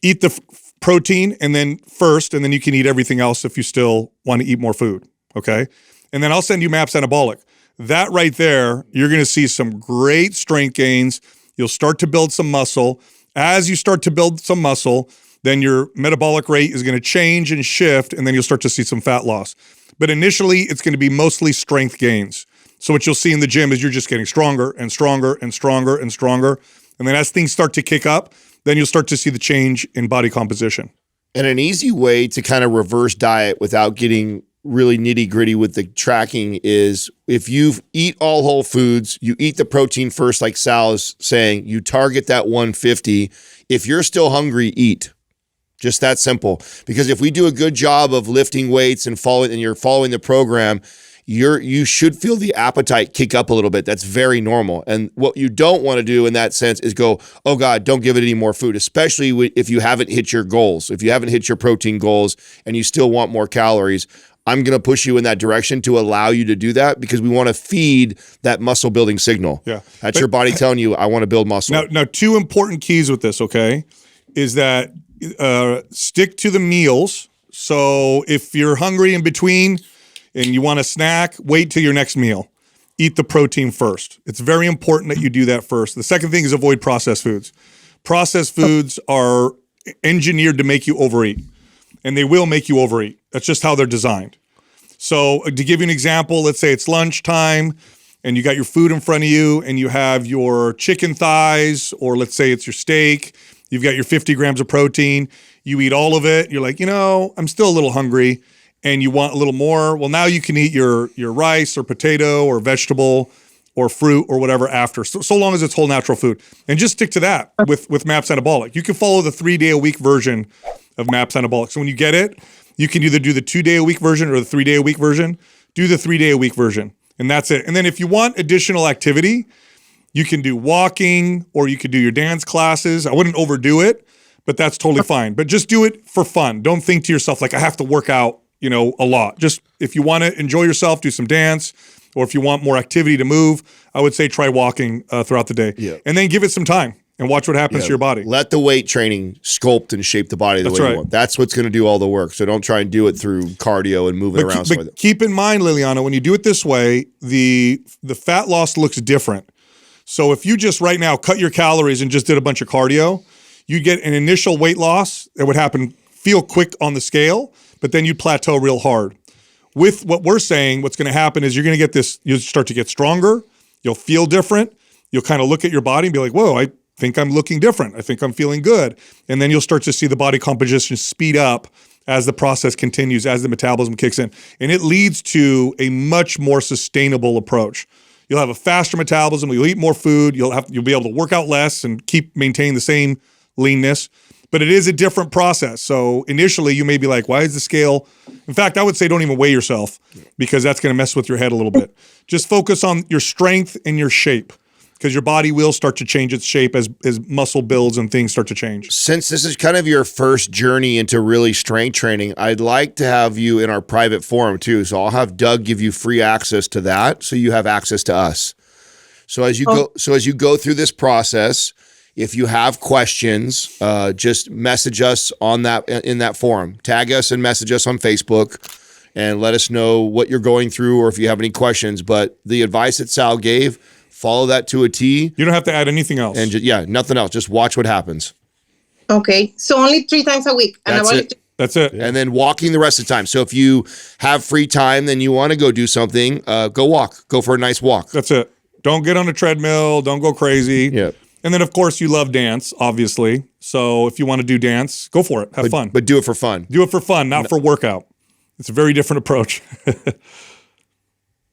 [SPEAKER 1] eat the protein and then first, and then you can eat everything else if you still want to eat more food. Okay. And then I'll send you MAPS Anabolic. That right there, you're going to see some great strength gains. You'll start to build some muscle. As you start to build some muscle, then your metabolic rate is going to change and shift, and then you'll start to see some fat loss. But initially, it's going to be mostly strength gains. So what you'll see in the gym is you're just getting stronger and stronger and stronger and stronger. And then as things start to kick up, then you'll start to see the change in body composition.
[SPEAKER 3] And an easy way to kind of reverse diet without getting really nitty gritty with the tracking is if you eat all whole foods, you eat the protein first, like Sal is saying, you target that 150. If you're still hungry, eat. Just that simple. Because if we do a good job of lifting weights and you're following the program, you should feel the appetite kick up a little bit. That's very normal. And what you don't want to do in that sense is go, oh God, don't give it any more food, especially if you haven't hit your goals. If you haven't hit your protein goals and you still want more calories, I'm going to push you in that direction to allow you to do that because we want to feed that muscle building signal.
[SPEAKER 1] Yeah.
[SPEAKER 3] That's your body telling you, I want to build muscle.
[SPEAKER 1] Now, two important keys with this, okay, is that stick to the meals. So if you're hungry in between and you want a snack, wait till your next meal. Eat the protein first. It's very important that you do that first. The second thing is avoid processed foods. Processed foods are engineered to make you overeat, and they will make you overeat. That's just how they're designed. So to give you an example, let's say it's lunchtime and you got your food in front of you and you have your chicken thighs, or let's say it's your steak. You've got your 50 grams of protein. You eat all of it. You're like, I'm still a little hungry and you want a little more. Well, now you can eat your rice or potato or vegetable or fruit or whatever after, so long as it's whole natural food. And just stick to that with MAPS Anabolic. You can follow the 3-day-a-week version of MAPS Anabolic. So when you get it, you can either do the 2-day-a-week version or the 3-day-a-week version. Do the 3-day-a-week version, and that's it. And then if you want additional activity, you can do walking or you could do your dance classes. I wouldn't overdo it, but that's totally fine. But just do it for fun. Don't think to yourself like I have to work out, a lot. Just if you want to enjoy yourself, do some dance, or if you want more activity to move, I would say try walking throughout the day. Yeah. And then give it some time and watch what happens to your body.
[SPEAKER 3] Let the weight training sculpt and shape the body the way you want. That's what's going to do all the work. So don't try and do it through cardio and moving around.
[SPEAKER 1] But keep in mind, Liliana, when you do it this way, the fat loss looks different. So if you just right now cut your calories and just did a bunch of cardio, you'd get an initial weight loss that would feel quick on the scale, but then you'd plateau real hard. With what we're saying, what's going to happen is you're going to get this, you'll start to get stronger, you'll feel different, you'll kind of look at your body and be like, whoa, I think I'm looking different. I think I'm feeling good. And then you'll start to see the body composition speed up as the process continues, as the metabolism kicks in. And it leads to a much more sustainable approach. You'll have a faster metabolism, you'll eat more food, you'll be able to work out less and maintain the same leanness. But it is a different process. So initially you may be like, why is the scale? In fact, I would say don't even weigh yourself because that's going to mess with your head a little bit. Just focus on your strength and your shape because your body will start to change its shape as muscle builds and things start to change.
[SPEAKER 3] Since this is kind of your first journey into really strength training, I'd like to have you in our private forum too. So I'll have Doug give you free access to that so you have access to us. So as you go through this process, if you have questions, just message us in that forum. Tag us and message us on Facebook and let us know what you're going through or if you have any questions. But the advice that Sal gave, follow that to a T.
[SPEAKER 1] You don't have to add anything else.
[SPEAKER 3] And nothing else. Just watch what happens.
[SPEAKER 5] Okay. So only 3 times a week.
[SPEAKER 1] That's it.
[SPEAKER 3] And then walking the rest of the time. So if you have free time, then you want to go do something, go walk. Go for a nice walk.
[SPEAKER 1] That's it. Don't get on a treadmill. Don't go crazy.
[SPEAKER 3] Yeah.
[SPEAKER 1] And then, of course, you love dance, obviously. So if you want to do dance, go for it. Have fun.
[SPEAKER 3] But do it for fun.
[SPEAKER 1] Do it for fun, not for workout. It's a very different approach.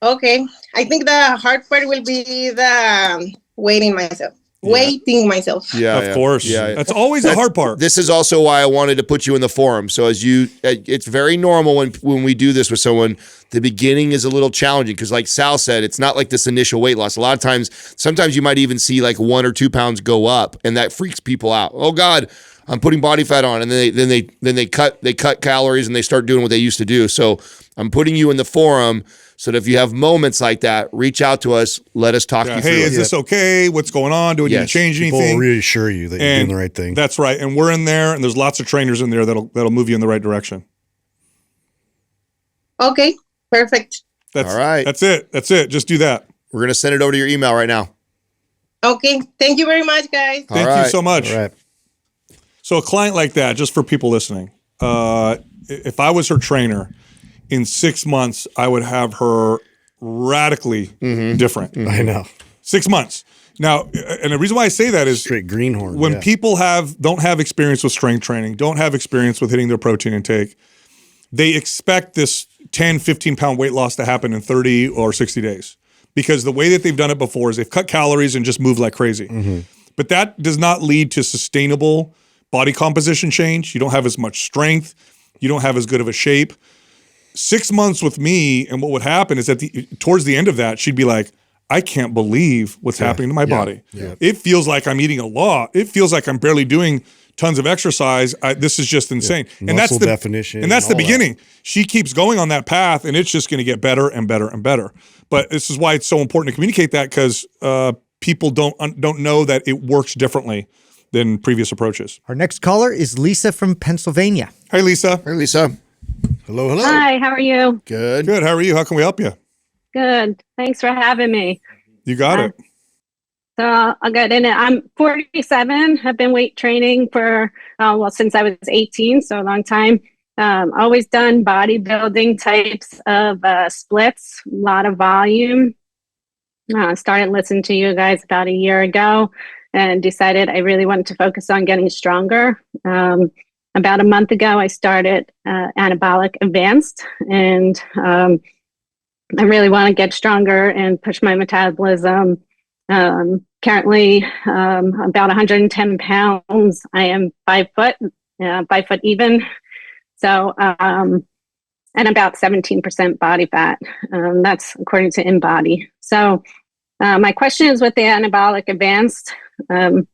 [SPEAKER 5] Okay. I think the hard part will be the weighting myself.
[SPEAKER 3] Yeah,
[SPEAKER 1] of course. Yeah. That's always the hard part.
[SPEAKER 3] This is also why I wanted to put you in the forum. So it's very normal when we do this with someone, the beginning is a little challenging because like Sal said, it's not like this initial weight loss. A lot of times, sometimes you might even see like 1 or 2 pounds go up and that freaks people out. Oh God, I'm putting body fat on. And then they cut calories and they start doing what they used to do. So I'm putting you in the forum so that if you have moments like that, reach out to us. Let us talk you through it.
[SPEAKER 1] Hey, is this okay? What's going on? Do we need to change anything?
[SPEAKER 2] People will reassure you that you're doing the right thing.
[SPEAKER 1] That's right. And we're in there, and there's lots of trainers in there that'll move you in the right direction.
[SPEAKER 5] Okay, perfect.
[SPEAKER 3] All right.
[SPEAKER 1] That's it. Just do that.
[SPEAKER 3] We're going to send it over to your email right now.
[SPEAKER 5] Okay. Thank you very much, guys.
[SPEAKER 1] Thank you so much.
[SPEAKER 2] All right.
[SPEAKER 1] So a client like that, just for people listening, if I was her trainer, in 6 months, I would have her radically different.
[SPEAKER 2] I know.
[SPEAKER 1] 6 months. Now, and the reason why I say that is
[SPEAKER 2] straight greenhorn.
[SPEAKER 1] When people don't have experience with strength training, don't have experience with hitting their protein intake, they expect this 10, 15 pound weight loss to happen in 30 or 60 days. Because the way that they've done it before is they've cut calories and just moved like crazy. But that does not lead to sustainable body composition change. You don't have as much strength. You don't have as good of a shape. 6 months with me, and what would happen is towards the end of that, she'd be like, I can't believe what's happening to my body. It feels like I'm eating a lot. It feels like I'm barely doing tons of exercise. This is just insane. And that's the definition. And that's the beginning. She keeps going on that path, and it's just going to get better and better and better. But this is why it's so important to communicate that, because people don't know that it works differently than previous approaches.
[SPEAKER 4] Our next caller is Lisa from Pennsylvania.
[SPEAKER 1] Hi, Lisa.
[SPEAKER 3] Hey, Lisa.
[SPEAKER 2] Hello.
[SPEAKER 6] Hi, how are you?
[SPEAKER 3] Good.
[SPEAKER 1] Good. How are you? How can we help you?
[SPEAKER 6] Good. Thanks for having me.
[SPEAKER 1] You got it.
[SPEAKER 6] So I'll get in it. I'm 47. I've been weight training for, since I was 18, so a long time. Always done bodybuilding types of splits, a lot of volume. Started listening to you guys about a year ago and decided I really wanted to focus on getting stronger. About a month ago, I started Anabolic Advanced, and I really want to get stronger and push my metabolism. Currently, about 110 pounds. I am 5 foot, 5 foot even. So, and about 17% body fat. That's according to InBody. So, my question is with the Anabolic Advanced. I'm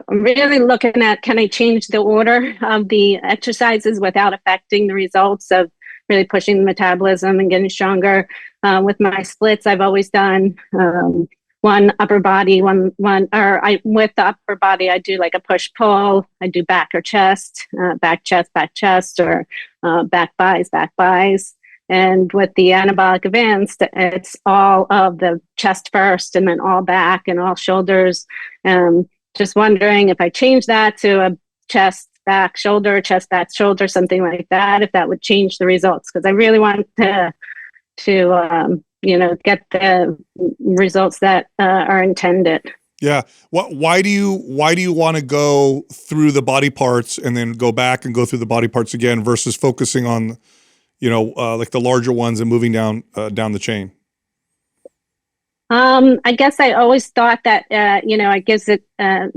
[SPEAKER 6] really looking at, can I change the order of the exercises without affecting the results of really pushing the metabolism and getting stronger? With my splits, I've always done one upper body, with the upper body, I do like a push pull. I do back or chest, back chest, or back thighs. And with the Anabolic Advanced, it's all of the chest first, and then all back and all shoulders. Just wondering if I change that to a chest back shoulder, chest back shoulder, something like that, if that would change the results, because I really want to get the results that are intended.
[SPEAKER 1] Yeah. Why do you want to go through the body parts and then go back and go through the body parts again versus focusing on, like the larger ones and moving down the chain?
[SPEAKER 6] I guess I always thought that, it gives it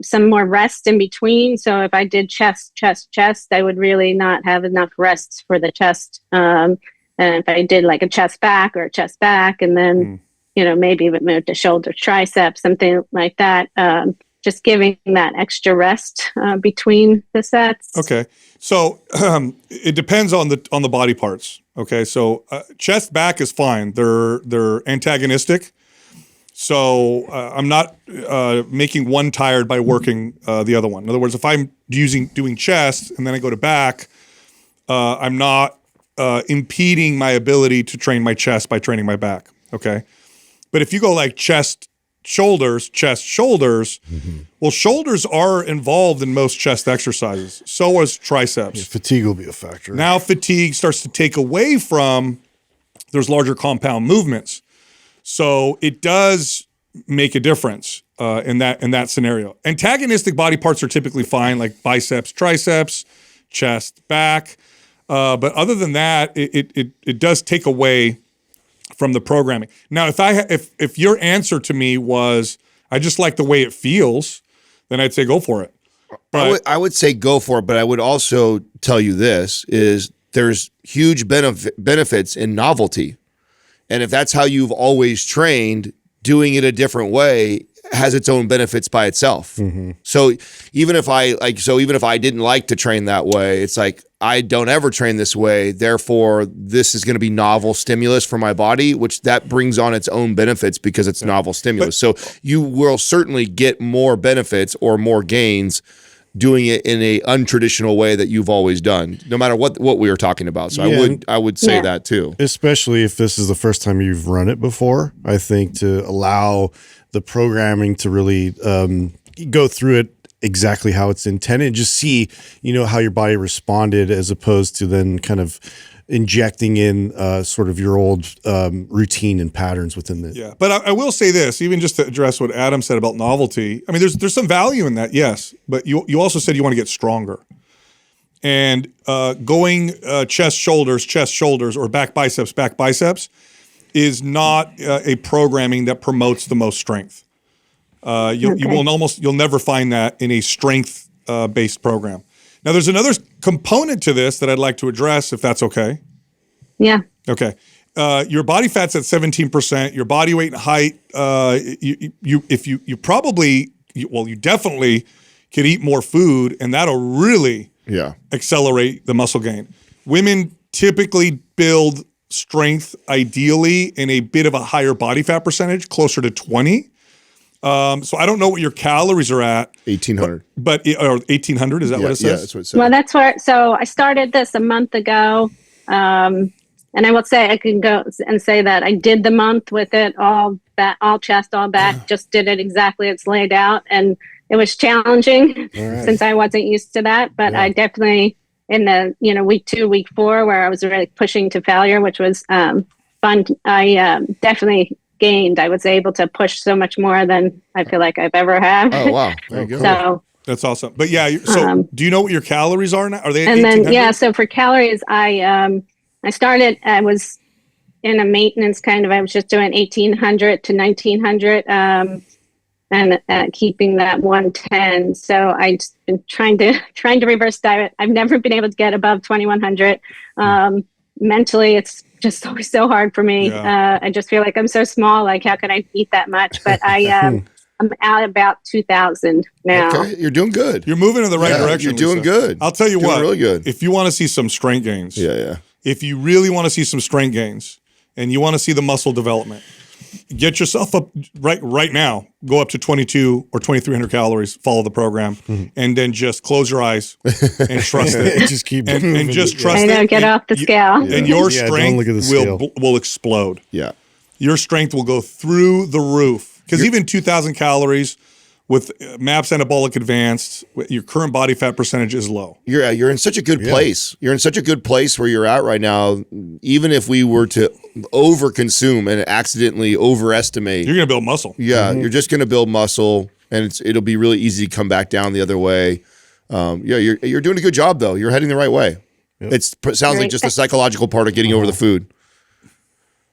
[SPEAKER 6] some more rest in between. So if I did chest, I would really not have enough rest for the chest. And if I did like a chest back or a chest back, and then, maybe it moved to shoulder, triceps, something like that. Just giving that extra rest between the sets.
[SPEAKER 1] Okay. So it depends on the body parts. Okay. So chest back is fine. They're antagonistic. So I'm not making one tired by working the other one. In other words, if I'm doing chest and then I go to back, I'm not impeding my ability to train my chest by training my back. Okay. But if you go like chest, shoulders, well, shoulders are involved in most chest exercises. So is triceps.
[SPEAKER 2] Yeah, fatigue will be a factor.
[SPEAKER 1] Now fatigue starts to take away from those larger compound movements. So it does make a difference in that scenario. Antagonistic body parts are typically fine, like biceps, triceps, chest, back. But other than that, it does take away from the programming. Now, if your answer to me was, I just like the way it feels, then I'd say go for it. But
[SPEAKER 3] I would say go for it, but I would also tell you this, is there's huge benefits in novelty. And if that's how you've always trained, doing it a different way has its own benefits by itself. So even if I didn't like to train that way, it's like, I don't ever train this way. Therefore, this is going to be novel stimulus for my body, which that brings on its own benefits because it's novel stimulus. So you will certainly get more benefits or more gains doing it in a untraditional way that you've always done, no matter what we were talking about. So I would say that too.
[SPEAKER 2] Especially if this is the first time you've run it before, I think to allow the programming to really go through it exactly how it's intended, just see, how your body responded, as opposed to then kind of injecting in sort of your old routine and patterns within it.
[SPEAKER 1] Yeah, but I will say this, even just to address what Adam said about novelty. I mean, there's some value in that, yes, but you also said you want to get stronger. And going chest, shoulders, or back, biceps is not a programming that promotes the most strength. You'll never find that in a strength based program. Now, there's another component to this that I'd like to address, if that's okay.
[SPEAKER 6] Yeah.
[SPEAKER 1] Okay. Your body fat's at 17%. Your body weight and height. You definitely could eat more food, and that'll really accelerate the muscle gain. Women typically build strength ideally in a bit of a higher body fat percentage, closer to 20. So I don't know what your calories are at.
[SPEAKER 3] 1,800.
[SPEAKER 1] But 1,800, is that what it says?
[SPEAKER 3] Yeah, that's what it says.
[SPEAKER 6] Well, that's where, so I started this a month ago. And I will say, I can go and say that I did the month with it, all chest, all back, just did it exactly as laid out. And it was challenging since I wasn't used to that. But I definitely, in the, week 2, week 4, where I was really pushing to failure, which was fun, I definitely gained. I was able to push so much more than I feel like I've ever had.
[SPEAKER 3] Oh, wow. Very good.
[SPEAKER 6] So
[SPEAKER 1] that's awesome. But yeah, so do you know what your calories are now? Are they?
[SPEAKER 6] And then so for calories, I was in a maintenance I was just doing 1,800 to 1,900, and keeping that 110. So I've been trying to reverse diet. I've never been able to get above 2,100. Mentally, it's just always so hard for me.
[SPEAKER 1] Yeah.
[SPEAKER 6] I just feel like I'm so small. Like, how can I eat that much? But I'm at about 2,000 now.
[SPEAKER 3] Okay, you're doing good.
[SPEAKER 1] You're moving in the right direction.
[SPEAKER 3] You're doing
[SPEAKER 1] Lisa.
[SPEAKER 3] good.
[SPEAKER 1] I'll tell you what.
[SPEAKER 3] Really good.
[SPEAKER 1] If you want to see some strength gains,
[SPEAKER 3] if
[SPEAKER 1] you really want to see some strength gains, and you want to see the muscle development, get yourself up right now. Go up to 2,200 or 2,300 calories. Follow the program, and then just close your eyes and trust it.
[SPEAKER 2] Just keep
[SPEAKER 1] and just trust it.
[SPEAKER 6] I know, get off the scale.
[SPEAKER 1] And your strength will explode.
[SPEAKER 3] Yeah,
[SPEAKER 1] your strength will go through the roof, because even 2,000 calories with MAPS Anabolic Advanced, your current body fat percentage is low.
[SPEAKER 3] You're in such a good place. You're in such a good place where you're at right now. Even if we were to overconsume and accidentally overestimate,
[SPEAKER 1] you're going to build muscle.
[SPEAKER 3] Yeah, you're just going to build muscle, and it'll be really easy to come back down the other way. You're doing a good job though. You're heading the right way. Yep. It sounds like just the psychological part of getting over the food.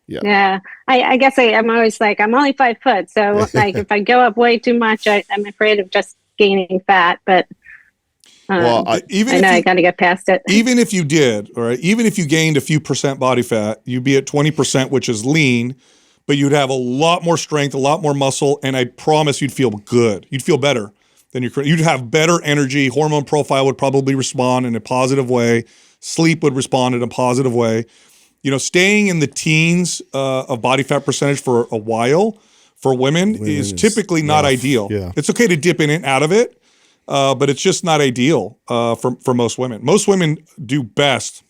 [SPEAKER 6] Yeah. I guess I'm always like, I'm only 5 foot. So like if I go up way too much, I'm afraid of just gaining fat. But I got to get past it.
[SPEAKER 1] Even if you did, all right, even if you gained a few percent body fat, you'd be at 20%, which is lean, but you'd have a lot more strength, a lot more muscle. And I promise you'd feel good. You'd feel better than you'd have better energy. Hormone profile would probably respond in a positive way. Sleep would respond in a positive way. Staying in the teens of body fat percentage for a while for women is typically not ideal. Yeah. It's okay to dip in and out of it, but it's just not ideal for most women. Most women do best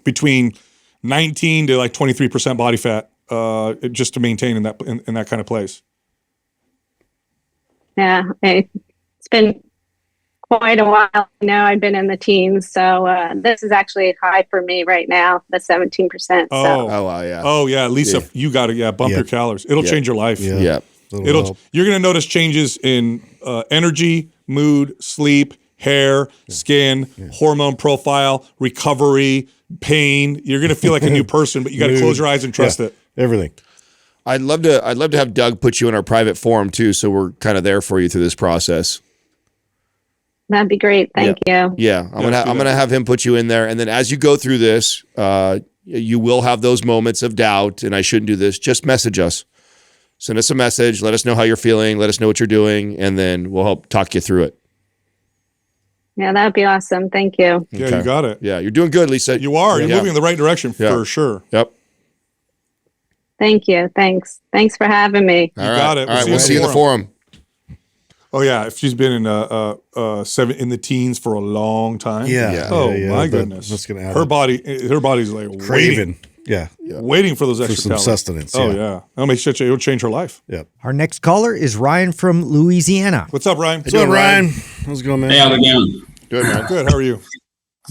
[SPEAKER 1] between 19 to like 23% body fat just to maintain in that kind of place.
[SPEAKER 6] Yeah, it's been quite a while now. I've been in the teens, so this is actually high for me right now, the 17%.
[SPEAKER 1] Oh yeah, Lisa, you got to bump your calories. It'll change your life.
[SPEAKER 3] Yeah.
[SPEAKER 1] You're going to notice changes in energy, mood, sleep, hair, skin, hormone profile, recovery, pain. You're going to feel like a new person, but you got to close your eyes and trust it.
[SPEAKER 2] Everything.
[SPEAKER 3] I'd love to have Doug put you in our private forum too, so we're kind of there for you through this process.
[SPEAKER 6] That'd be great. Thank you.
[SPEAKER 3] Yeah, I'm gonna have him put you in there, and then as you go through this, you will have those moments of doubt, and I shouldn't do this. Just message us, send us a message, let us know how you're feeling, let us know what you're doing, and then we'll help talk you through it.
[SPEAKER 6] Yeah, that'd be awesome. Thank you.
[SPEAKER 1] Yeah, you got it.
[SPEAKER 3] Yeah, you're doing good, Lisa.
[SPEAKER 1] You are. You're moving in the right direction for sure.
[SPEAKER 3] Yep.
[SPEAKER 6] Thank you. Thanks for having me.
[SPEAKER 3] All right. Got it. All right, we'll see you in the forum.
[SPEAKER 1] Oh yeah, if she's been in in the teens for a long time.
[SPEAKER 2] Yeah.
[SPEAKER 1] Oh my goodness.
[SPEAKER 2] That's gonna happen.
[SPEAKER 1] Her body's like
[SPEAKER 2] craving.
[SPEAKER 1] Waiting for those extra
[SPEAKER 2] some
[SPEAKER 1] calories.
[SPEAKER 2] sustenance.
[SPEAKER 1] Oh yeah. It'll change her life.
[SPEAKER 2] Yep.
[SPEAKER 4] Our next caller is Ryan from Louisiana.
[SPEAKER 1] What's up, Ryan?
[SPEAKER 2] What's up, Ryan? How's it going, man?
[SPEAKER 7] Hey, how's it going?
[SPEAKER 3] Good, man.
[SPEAKER 1] Good. How are you?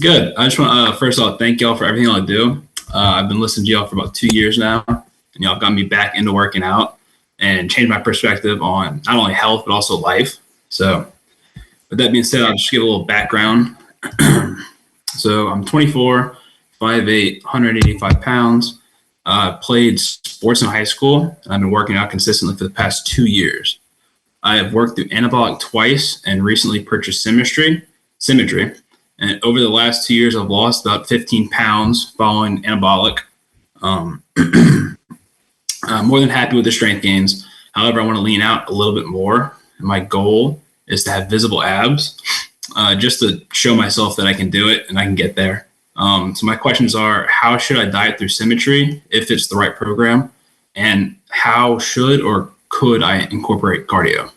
[SPEAKER 7] Good. I just want first of all thank y'all for everything y'all do. I've been listening to y'all for about 2 years now, and y'all got me back into working out and changed my perspective on not only health but also life. So, with that being said, I'll just give a little background. So I'm 24, 5'8", 185 pounds. Played sports in high school, and I've been working out consistently for the past 2 years. I have worked through Anabolic twice and recently purchased Symmetry. And over the last 2 years, I've lost about 15 pounds following Anabolic. I'm more than happy with the strength gains. However, I want to lean out a little bit more. And my goal is to have visible abs, just to show myself that I can do it and I can get there. So my questions are, how should I diet through Symmetry if it's the right program? And how should or could I incorporate cardio?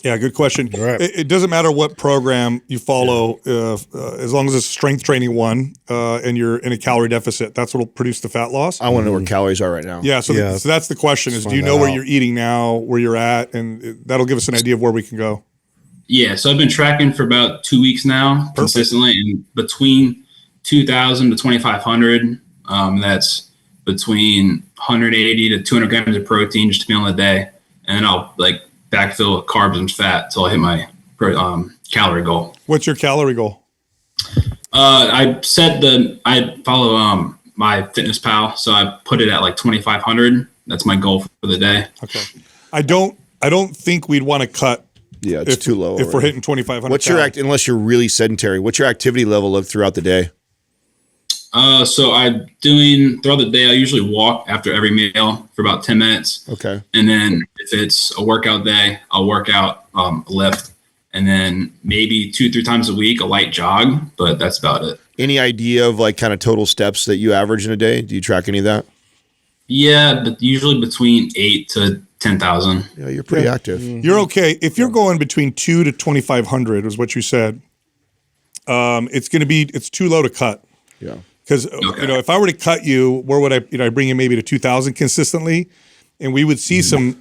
[SPEAKER 1] Yeah, good question.
[SPEAKER 2] Right.
[SPEAKER 1] It doesn't matter what program you follow, as long as it's a strength training one and you're in a calorie deficit. That's what will produce the fat loss.
[SPEAKER 3] I want to know where calories are right now.
[SPEAKER 1] Yeah, so that's the question is, do you know where you're eating now, where you're at? And that'll give us an idea of where we can go.
[SPEAKER 7] Yeah, so I've been tracking for about 2 weeks now, consistently, and between 2,000 to 2,500. That's between 180 to 200 grams of protein, just depending on the day. And then I'll backfill with carbs and fat until I hit my calorie goal.
[SPEAKER 1] What's your calorie goal?
[SPEAKER 7] I follow my Fitness Pal, so I put it at 2,500. That's my goal for the day.
[SPEAKER 1] Okay. I don't think we'd want to cut.
[SPEAKER 3] Yeah, it's too low.
[SPEAKER 1] If we're hitting 2,500.
[SPEAKER 3] What's your unless you're really sedentary? What's your activity level look throughout the day?
[SPEAKER 7] So I'm doing throughout the day. I usually walk after every meal for about 10 minutes.
[SPEAKER 3] Okay.
[SPEAKER 7] And then if it's a workout day, I'll work out, lift, and then maybe 2-3 times a week a light jog. But that's about it.
[SPEAKER 3] Any idea of kind of total steps that you average in a day? Do you track any of that?
[SPEAKER 7] Yeah, but usually between 8 to 10,000.
[SPEAKER 3] Yeah, you're pretty active.
[SPEAKER 1] You're okay if you're going between 2 to 2,500 is what you said. It's too low to cut.
[SPEAKER 3] Yeah.
[SPEAKER 1] Because if I were to cut you, where would I bring you maybe to 2,000 consistently, and we would see some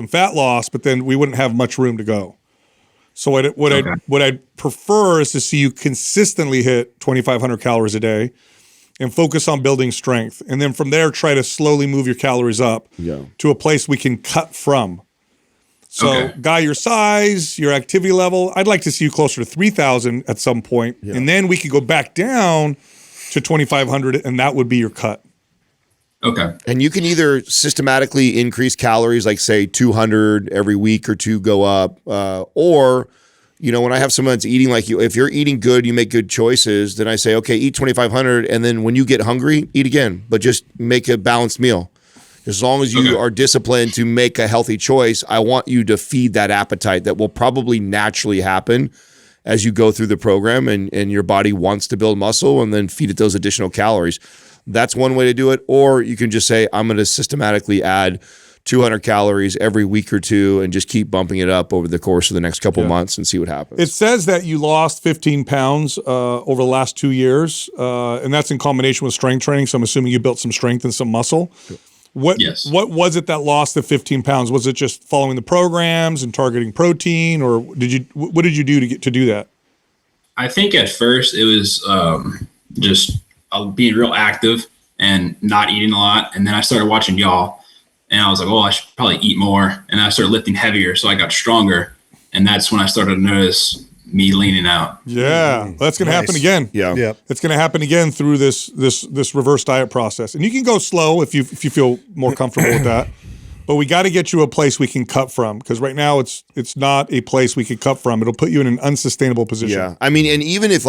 [SPEAKER 1] fat loss, but then we wouldn't have much room to go. So what I'd prefer is to see you consistently hit 2,500 calories a day, and focus on building strength, and then from there try to slowly move your calories up to a place we can cut from. So, guy your size, your activity level, I'd like to see you closer to 3,000 at some point, and then we could go back down to 2,500, and that would be your cut.
[SPEAKER 3] Okay. And you can either systematically increase calories, like say 200 every week or two go up, or when I have someone that's eating like you, if you're eating good, you make good choices, then I say, okay, eat 2,500, and then when you get hungry, eat again, but just make a balanced meal. As long as you are disciplined to make a healthy choice, I want you to feed that appetite that will probably naturally happen as you go through the program and your body wants to build muscle, and then feed it those additional calories. That's one way to do it. Or you can just say, I'm going to systematically add 200 calories every week or two and just keep bumping it up over the course of the next couple months and see what happens.
[SPEAKER 1] It says that you lost 15 pounds over the last 2 years, and that's in combination with strength training. So I'm assuming you built some strength and some muscle. What was it that lost the 15 pounds? Was it just following the programs and targeting protein, or what did you do to do that?
[SPEAKER 7] I think at first it was just being real active and not eating a lot. And then I started watching y'all, and I was like, I should probably eat more. And I started lifting heavier, so I got stronger. And that's when I started to notice me leaning out. Yeah, that's going to happen again.
[SPEAKER 3] Yeah,
[SPEAKER 1] it's going to happen again through this reverse diet process. And you can go slow if you feel more comfortable with that. But we got to get you a place we can cut from, because right now it's not a place we can cut from. It'll put you in an unsustainable position.
[SPEAKER 3] Yeah, I mean, and even if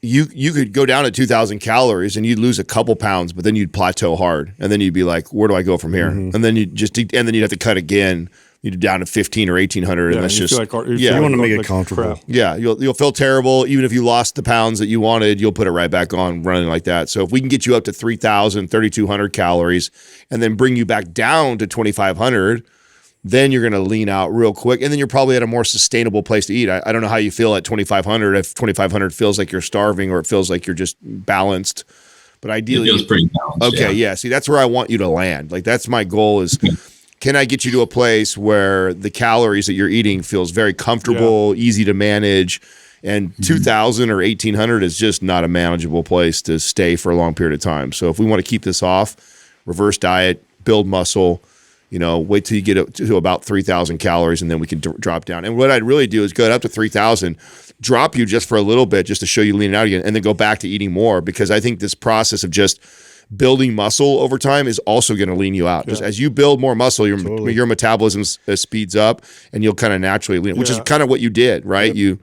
[SPEAKER 3] you could go down to 2,000 calories and you'd lose a couple pounds, but then you'd plateau hard, and then you'd be like, where do I go from here? And then you'd have to cut again. You're down to 1,500 or 1,800, and that's just
[SPEAKER 2] you want to make it comfortable.
[SPEAKER 1] Crap.
[SPEAKER 3] Yeah, you'll feel terrible. Even if you lost the pounds that you wanted, you'll put it right back on running like that. So if we can get you up to 3,000, 3,200 calories, and then bring you back down to 2,500, then you're going to lean out real quick, and then you're probably at a more sustainable place to eat. I don't know how you feel at 2,500. If 2,500 feels like you're starving, or it feels like you're just balanced, but ideally,
[SPEAKER 7] it feels pretty balanced.
[SPEAKER 3] Okay, yeah. See, that's where I want you to land. That's my goal is. Can I get you to a place where the calories that you're eating feels very comfortable, easy to manage, and 2,000 or 1,800 is just not a manageable place to stay for a long period of time. So if we want to keep this off, reverse diet, build muscle, Wait till you get up to about 3,000 calories, and then we can drop down. And what I'd really do is go up to 3,000, drop you just for a little bit, just to show you leaning out again, and then go back to eating more, because I think this process of just building muscle over time is also going to lean you out. Just as you build more muscle, your metabolism speeds up, and you'll kind of naturally lean, which is kind of what you did, right?
[SPEAKER 2] Yep.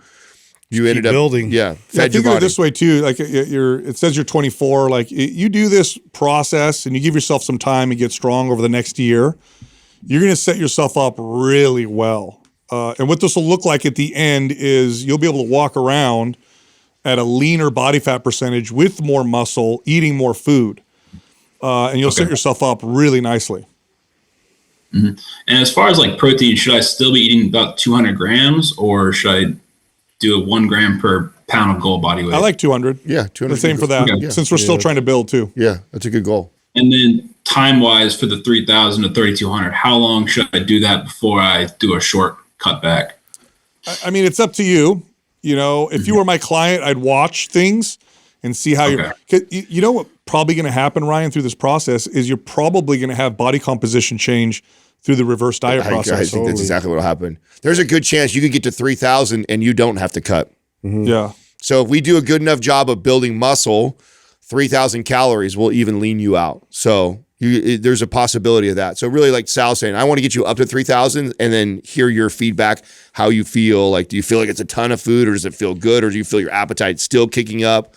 [SPEAKER 3] You ended up
[SPEAKER 2] building.
[SPEAKER 3] Fed your body.
[SPEAKER 1] This way too. Like it says you're 24. Like you do this process and you give yourself some time and get strong over the next year, you're going to set yourself up really well. And what this will look like at the end is you'll be able to walk around at a leaner body fat percentage with more muscle, eating more food, and you'll set yourself up really nicely.
[SPEAKER 7] Mm-hmm. And as far as like protein, should I still be eating about 200 grams, or should I do a 1 gram per pound of goal body weight?
[SPEAKER 1] I like 200.
[SPEAKER 3] Yeah, 200.
[SPEAKER 1] The same for that.
[SPEAKER 7] Okay.
[SPEAKER 1] Since we're still trying to build too.
[SPEAKER 3] Yeah, that's a good goal.
[SPEAKER 7] And then time-wise for the 3,000 to 3,200, how long should I do that before I do a short cut back?
[SPEAKER 1] I mean, it's up to you. If you were my client, I'd watch things and see how you know what probably going to happen, Ryan, through this process is you're probably going to have body composition change through the reverse diet process.
[SPEAKER 3] I think that's exactly what will happen. There's a good chance you could get to 3,000 and you don't have to cut.
[SPEAKER 1] Mm-hmm. Yeah.
[SPEAKER 3] So if we do a good enough job of building muscle, 3,000 calories will even lean you out. So there's a possibility of that. So really, like Sal's saying, I want to get you up to 3,000 and then hear your feedback, how you feel. Like, do you feel like it's a ton of food, or does it feel good, or do you feel your appetite still kicking up?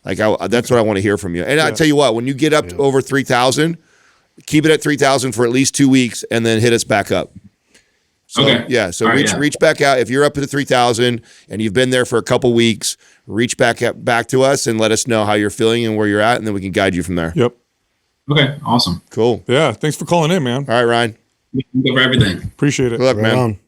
[SPEAKER 3] Like, that's what I want to hear from you. And I tell you what, when you get up to over 3,000, keep it at 3,000 for at least 2 weeks, and then hit us back up. So, So reach back out. If you're up to 3,000 and you've been there for a couple weeks, reach back to us and let us know how you're feeling and where you're at, and then we can guide you from there.
[SPEAKER 1] Yep.
[SPEAKER 7] Okay, awesome.
[SPEAKER 3] Cool.
[SPEAKER 1] Yeah, thanks for calling in, man.
[SPEAKER 3] All right, Ryan.
[SPEAKER 7] Thank you for everything.
[SPEAKER 1] Appreciate it.
[SPEAKER 3] Good luck, man.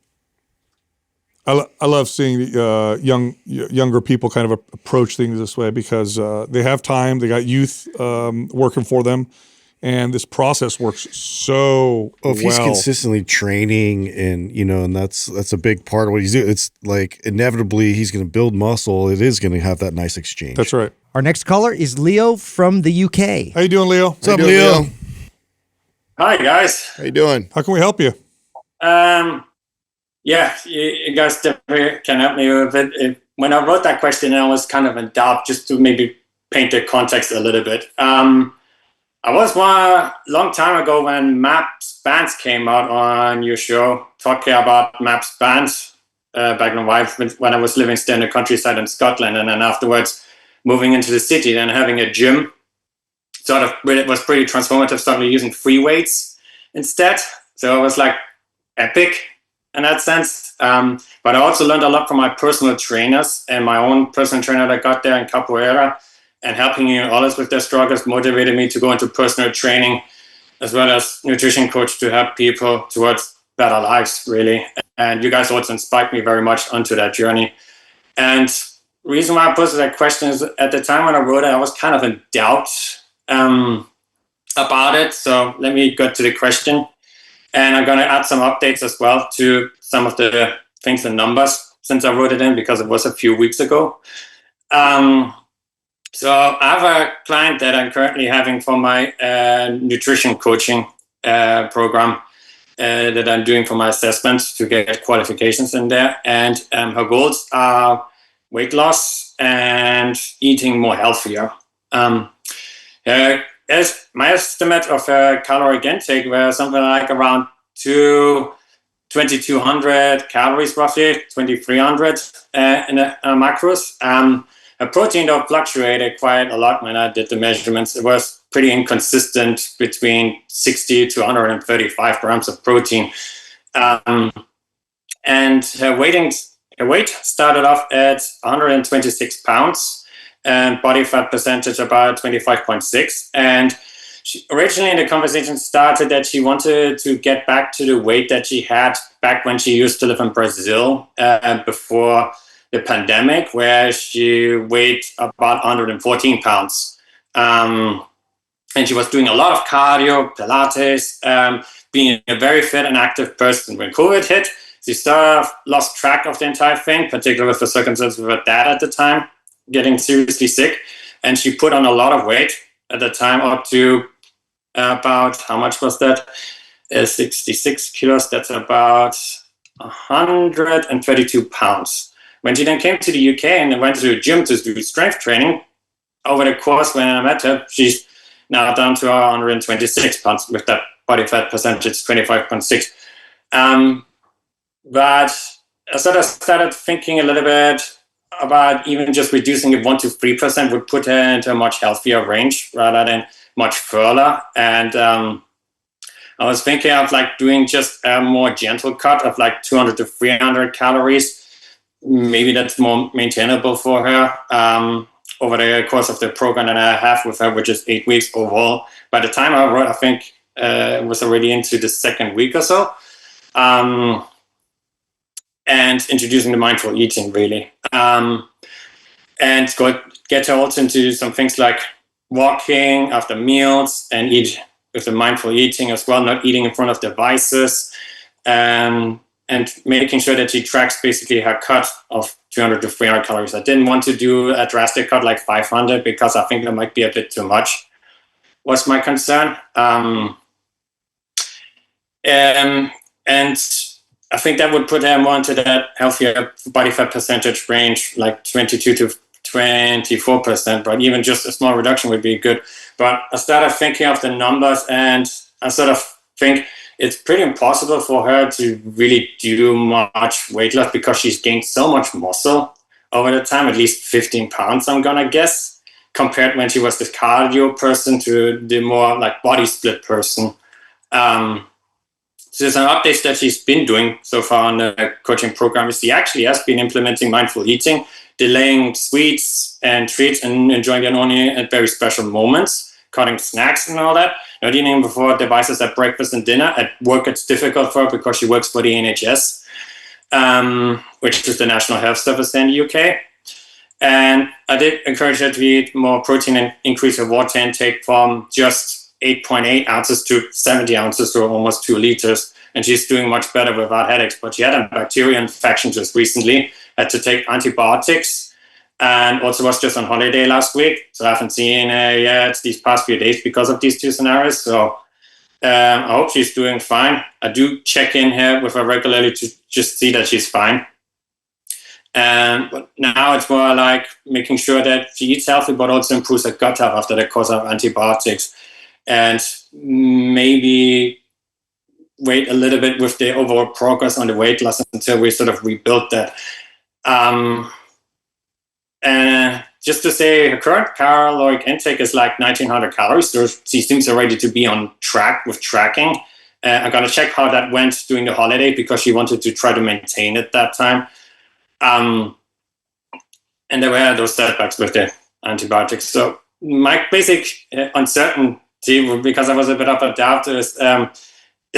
[SPEAKER 1] I love seeing younger people kind of approach things this way, because they have time, they got youth working for them, and this process works so well.
[SPEAKER 2] If he's consistently training and that's a big part of what he's doing, it's like inevitably he's going to build muscle. It is going to have that nice exchange.
[SPEAKER 1] That's right.
[SPEAKER 4] Our next caller is Leo from the UK.
[SPEAKER 1] How you doing, Leo?
[SPEAKER 3] What's up, Leo?
[SPEAKER 8] Hi, guys.
[SPEAKER 3] How you doing?
[SPEAKER 1] How can we help you?
[SPEAKER 8] Yeah, you guys definitely can help me with it. When I wrote that question, I was kind of in doubt, just to maybe paint the context a little bit. I was one long time ago when MAPS bands came out on your show, talking about MAPS bands back when I was living still in the countryside in Scotland, and then afterwards moving into the city, then having a gym. It was pretty transformative, started using free weights instead. So it was like epic in that sense. But I also learned a lot from my personal trainers, and my own personal trainer that got there in Capoeira, and helping others with their struggles motivated me to go into personal training as well as nutrition coach to help people towards better lives, really. And you guys also inspired me very much onto that journey. And the reason why I posted that question is at the time when I wrote it, I was kind of in doubt about it. So let me go to the question. And I'm going to add some updates as well to some of the things and numbers since I wrote it in, because it was a few weeks ago. So I have a client that I'm currently having for my nutrition coaching program that I'm doing for my assessment to get qualifications in there. And her goals are weight loss and eating more healthier. As my estimate of caloric intake were something like around 2,200 calories, roughly 2,300 in macros. A protein though fluctuated quite a lot when I did the measurements. It was pretty inconsistent between 60 to 135 grams of protein. And her weight started off at 126 pounds. And body fat percentage about 25.6. And originally in the conversation started that she wanted to get back to the weight that she had back when she used to live in Brazil before the pandemic, where she weighed about 114 pounds. And she was doing a lot of cardio, Pilates, being a very fit and active person. When COVID hit, she sort of lost track of the entire thing, particularly with the circumstances with her dad at the time getting seriously sick, and she put on a lot of weight at the time, up to about, how much was that? is 66 kilos. That's about 132 pounds. When she then came to the UK and went to the gym to do strength training, over the course when I met her, she's now down to 126 pounds with that body fat percentage, 25.6. But I sort of started thinking a little bit about even just reducing it 1 to 3% would put her into a much healthier range rather than much further. And I was thinking of like doing just a more gentle cut of like 200 to 300 calories. Maybe that's more maintainable for her over the course of the program that I have with her, which is 8 weeks overall. By the time I wrote, I think it was already into the second week or so. And introducing the mindful eating, really. And get her also into some things like walking after meals and eat with the mindful eating as well, not eating in front of devices, and making sure that she tracks basically her cut of 200 to 300 calories. I didn't want to do a drastic cut like 500 because I think that might be a bit too much, was my concern. And I think that would put her more into that healthier body fat percentage range, like 22 to 24%, but even just a small reduction would be good. But I started thinking of the numbers, and I sort of think it's pretty impossible for her to really do much weight loss because she's gained so much muscle over the time, at least 15 pounds, I'm gonna guess, compared when she was the cardio person to the more like body split person. So there's some updates that she's been doing so far on the coaching program. She actually has been implementing mindful eating, delaying sweets and treats and enjoying them only at very special moments, cutting snacks and all that. Not eating before devices at breakfast and dinner. At work, it's difficult for her because she works for the NHS, which is the National Health Service in the UK. And I did encourage her to eat more protein and increase her water intake from just 8.8 ounces to 70 ounces, so almost 2 liters. And she's doing much better without headaches. But she had a bacterial infection just recently, had to take antibiotics, and also was just on holiday last week. So I haven't seen her yet these past few days because of these two scenarios. So I hope she's doing fine. I do check in here with her regularly to just see that she's fine. But now it's more like making sure that she eats healthy, but also improves her gut health after the course of antibiotics. And maybe wait a little bit with the overall progress on the weight loss until we sort of rebuild that. And just to say, her current caloric intake is like 1,900 calories. So she seems already to be on track with tracking. I'm going to check how that went during the holiday because she wanted to try to maintain it that time. And there were those setbacks with the antibiotics. So my basic uncertainty, because I was a bit up a doubt, is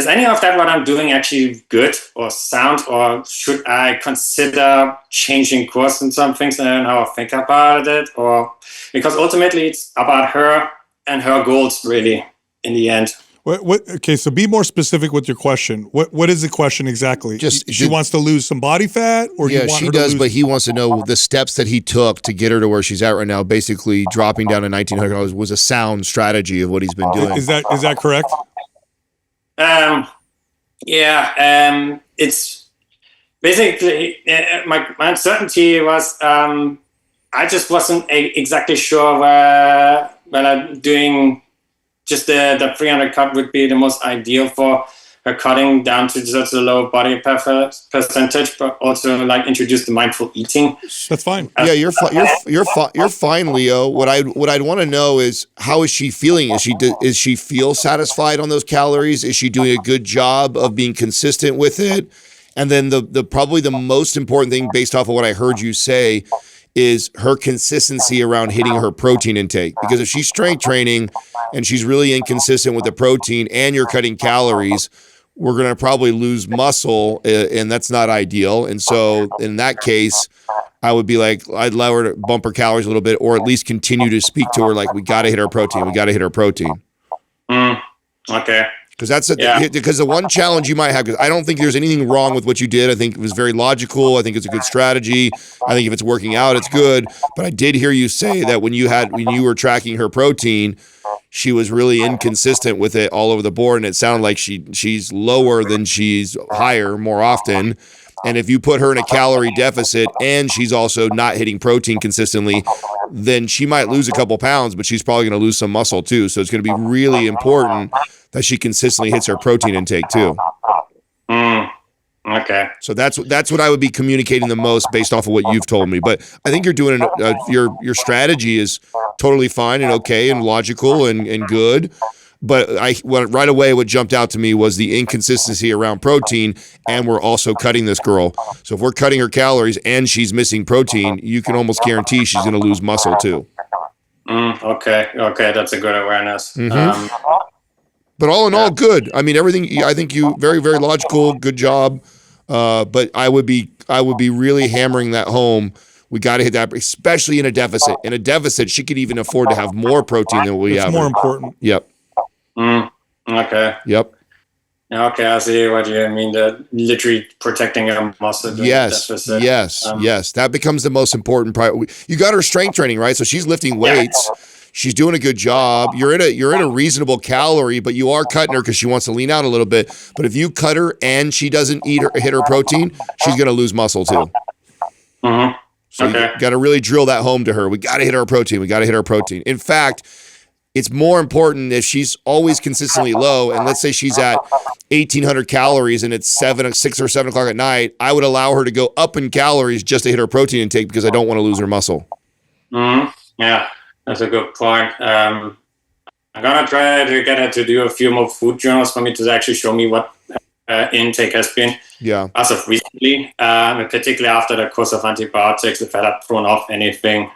[SPEAKER 8] any of that what I'm doing actually good or sound, or should I consider changing course in some things and how I think about it? Or because ultimately it's about her and her goals, really, in the end.
[SPEAKER 1] Okay, so be more specific with your question. What is the question exactly? She wants to lose some body fat, or
[SPEAKER 3] yeah, she does, but he wants to know the steps that he took to get her to where she's at right now. Basically, dropping down to $1,900 was a sound strategy of what he's been doing.
[SPEAKER 1] Is that correct?
[SPEAKER 8] It's basically my uncertainty was I just wasn't exactly sure whether doing just the 300 cut would be the most ideal for her, cutting down to such a low body percentage, but also like introduce the mindful eating.
[SPEAKER 1] That's fine.
[SPEAKER 3] Yeah, you're fine, Leo. What I'd want to know is, how is she feeling? Is she feel satisfied on those calories? Is she doing a good job of being consistent with it? And then the probably the most important thing, based off of what I heard you say, is her consistency around hitting her protein intake. Because if she's strength training and she's really inconsistent with the protein and you're cutting calories, we're going to probably lose muscle, and that's not ideal. And so in that case, I would be like, I'd lower her, bump her calories a little bit, or at least continue to speak to her like, we got to hit our protein. We got to hit our protein.
[SPEAKER 8] Okay.
[SPEAKER 3] Because because the one challenge you might have, because I don't think there's anything wrong with what you did. I think it was very logical. I think it's a good strategy. I think if it's working out, it's good. But I did hear you say that when you were tracking her protein, she was really inconsistent with it all over the board, and it sounded like she's lower than she's higher more often. And if you put her in a calorie deficit and she's also not hitting protein consistently, then she might lose a couple pounds, but she's probably going to lose some muscle too. So it's going to be really important that she consistently hits her protein intake too.
[SPEAKER 8] Okay.
[SPEAKER 3] So that's what I would be communicating the most based off of what you've told me. But I think you're doing your strategy is totally fine and okay and logical and good. But right away, what jumped out to me was the inconsistency around protein, and we're also cutting this girl. So if we're cutting her calories and she's missing protein, you can almost guarantee she's going to lose muscle too.
[SPEAKER 8] Okay, that's a good awareness.
[SPEAKER 3] Mm-hmm. But all in all, good. I mean, everything. I think you very, very logical. Good job. But I would be really hammering that home. We got to hit that, especially in a deficit. In a deficit, she could even afford to have more protein than we have.
[SPEAKER 1] It's more important.
[SPEAKER 3] Yep.
[SPEAKER 8] Okay.
[SPEAKER 3] Yep.
[SPEAKER 8] Okay, I see what you mean. The literally protecting a muscle.
[SPEAKER 3] Yes. Yes. That becomes the most important part. You got her strength training, right? So she's lifting weights. Yeah. She's doing a good job. You're in a reasonable calorie, but you are cutting her because she wants to lean out a little bit. But if you cut her and she doesn't hit her protein, she's going to lose muscle too.
[SPEAKER 8] Mm-hmm.
[SPEAKER 3] So you got to really drill that home to her. We got to hit our protein. We got to hit our protein. In fact, it's more important if she's always consistently low, and let's say she's at 1,800 calories and it's 6 or 7 o'clock at night, I would allow her to go up in calories just to hit her protein intake because I don't want to lose her muscle.
[SPEAKER 8] Mm-hmm. Yeah, that's a good point. I'm going to try to get her to do a few more food journals for me to actually show me what intake has been as of recently, and particularly after the course of antibiotics, if I had thrown off anything.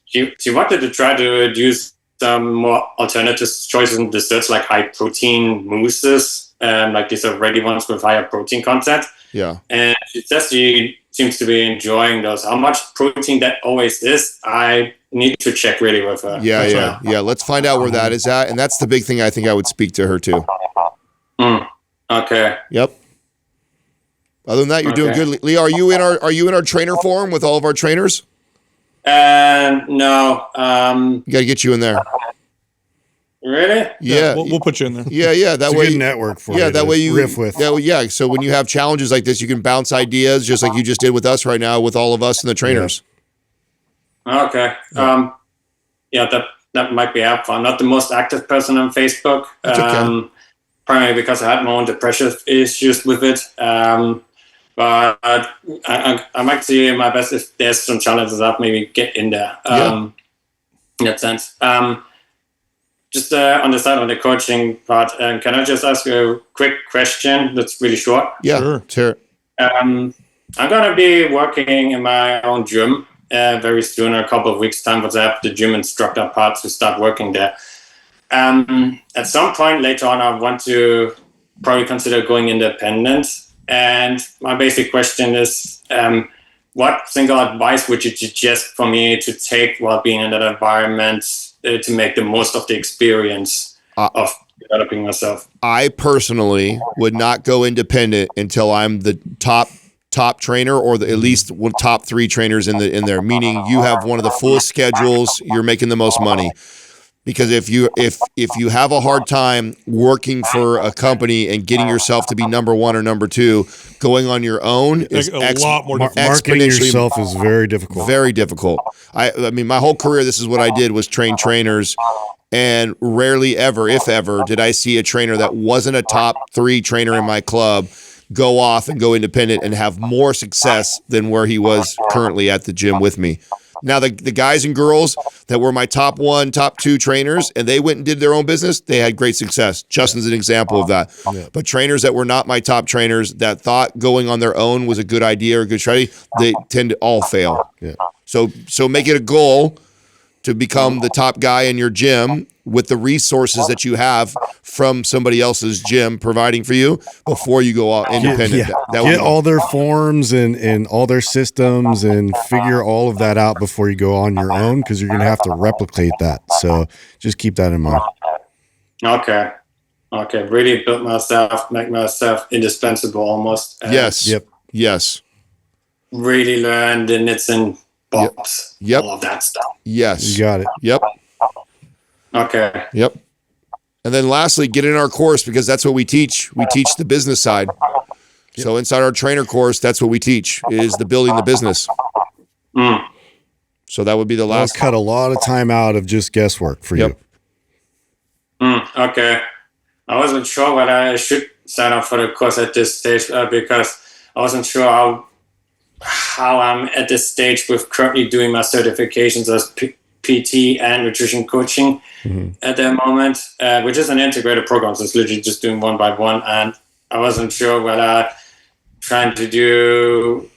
[SPEAKER 8] She wanted to try to reduce some more alternative choices in desserts, like high protein mousses, like these are ready ones with higher protein content.
[SPEAKER 3] Yeah.
[SPEAKER 8] And she says she seems to be enjoying those. How much protein that always is, I need to check really with her.
[SPEAKER 3] Yeah. Let's find out where that is at. And that's the big thing I think I would speak to her too.
[SPEAKER 8] Okay.
[SPEAKER 3] Yep. Other than that, you're doing good. Leah, are you in our trainer forum with all of our trainers?
[SPEAKER 8] No.
[SPEAKER 3] You got to get you in there.
[SPEAKER 8] Really?
[SPEAKER 3] Yeah.
[SPEAKER 1] We'll put you in there.
[SPEAKER 3] Yeah. That way,
[SPEAKER 2] a good network for you.
[SPEAKER 3] Yeah, that way you
[SPEAKER 2] riff with.
[SPEAKER 3] Yeah. So when you have challenges like this, you can bounce ideas just like you just did with us right now, with all of us and the trainers.
[SPEAKER 8] Okay. That might be helpful. I'm not the most active person on Facebook.
[SPEAKER 3] That's okay.
[SPEAKER 8] Primarily because I had my own depression issues with it. But I might see my best if there's some challenges that maybe get in there. In that sense. Just on the side of the coaching part, can I just ask you a quick question that's really short?
[SPEAKER 3] Yeah, sure.
[SPEAKER 8] I'm going to be working in my own gym very soon, in a couple of weeks' time, but I have the gym instructor part to start working there. At some point later on, I want to probably consider going independent. And my basic question is, what single advice would you suggest for me to take while being in that environment to make the most of the experience of developing myself?
[SPEAKER 3] I personally would not go independent until I'm the top trainer, or at least top 3 trainers in there. Meaning you have one of the fullest schedules, you're making the most money. Because if you have a hard time working for a company and getting yourself to be number 1 or number 2, going on your own is
[SPEAKER 1] a lot more difficult.
[SPEAKER 2] Marketing yourself is very difficult.
[SPEAKER 3] Very difficult. I mean, my whole career, this is what I did, was train trainers, and rarely ever, if ever, did I see a trainer that wasn't a top 3 trainer in my club go off and go independent and have more success than where he was currently at the gym with me. Now, the guys and girls that were my top 1, top 2 trainers, and they went and did their own business, they had great success. Justin's an example of that. Yeah. But trainers that were not my top trainers that thought going on their own was a good idea or a good strategy, they tend to all fail. Yeah. So make it a goal to become the top guy in your gym with the resources that you have from somebody else's gym providing for you before you go out independent.
[SPEAKER 2] Get all their forms and all their systems and figure all of that out before you go on your own, because you're going to have to replicate that. So just keep that in mind.
[SPEAKER 8] Okay. Really build myself, make myself indispensable almost.
[SPEAKER 3] Yes.
[SPEAKER 8] Really learn the nits and bolts.
[SPEAKER 3] Yep.
[SPEAKER 8] All of that stuff.
[SPEAKER 3] Yes.
[SPEAKER 2] You got it.
[SPEAKER 3] Yep.
[SPEAKER 8] Okay.
[SPEAKER 3] Yep. And then lastly, get in our course because that's what we teach. We teach the business side. So inside our trainer course, that's what we teach is the building the business. So that would be the last.
[SPEAKER 2] That'll cut a lot of time out of just guesswork for you.
[SPEAKER 8] Okay. I wasn't sure whether I should sign up for the course at this stage because I wasn't sure how I'm at this stage with currently doing my certifications as PT and nutrition coaching at the moment, which is an integrated program. So it's literally just doing one by one. And I wasn't sure whether trying to do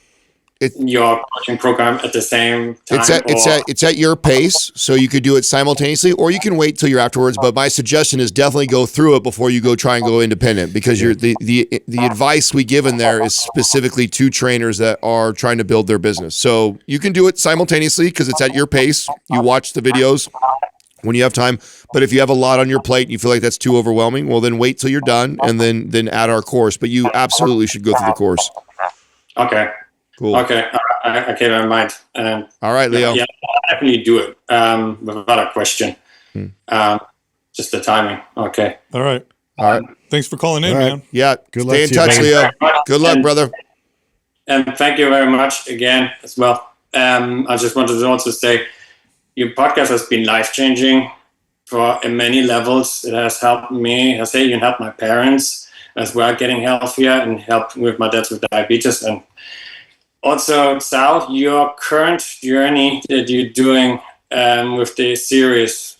[SPEAKER 8] your coaching program at the same time.
[SPEAKER 3] It's at your pace, so you could do it simultaneously, or you can wait till you're afterwards. But my suggestion is definitely go through it before you go try and go independent, because the advice we give in there is specifically to trainers that are trying to build their business. So you can do it simultaneously because it's at your pace. You watch the videos when you have time. But if you have a lot on your plate and you feel like that's too overwhelming, well, then wait till you're done and then add our course. But you absolutely should go through the course.
[SPEAKER 8] Okay.
[SPEAKER 3] Cool.
[SPEAKER 8] Okay. I keep that in mind.
[SPEAKER 3] All right, Leo.
[SPEAKER 8] Yeah, I'll definitely do it without a question. Just the timing. Okay.
[SPEAKER 1] All right. Thanks for calling in, man.
[SPEAKER 3] Yeah.
[SPEAKER 2] Good luck
[SPEAKER 3] Stay in
[SPEAKER 2] to you,
[SPEAKER 3] touch,
[SPEAKER 2] man.
[SPEAKER 3] Leo. Good luck, brother.
[SPEAKER 8] And thank you very much again as well. I just wanted to also say your podcast has been life-changing in many levels. It has helped me. I say even helped my parents as well, getting healthier, and helped with my dad with diabetes. And also, Sal, your current journey that you're doing with the series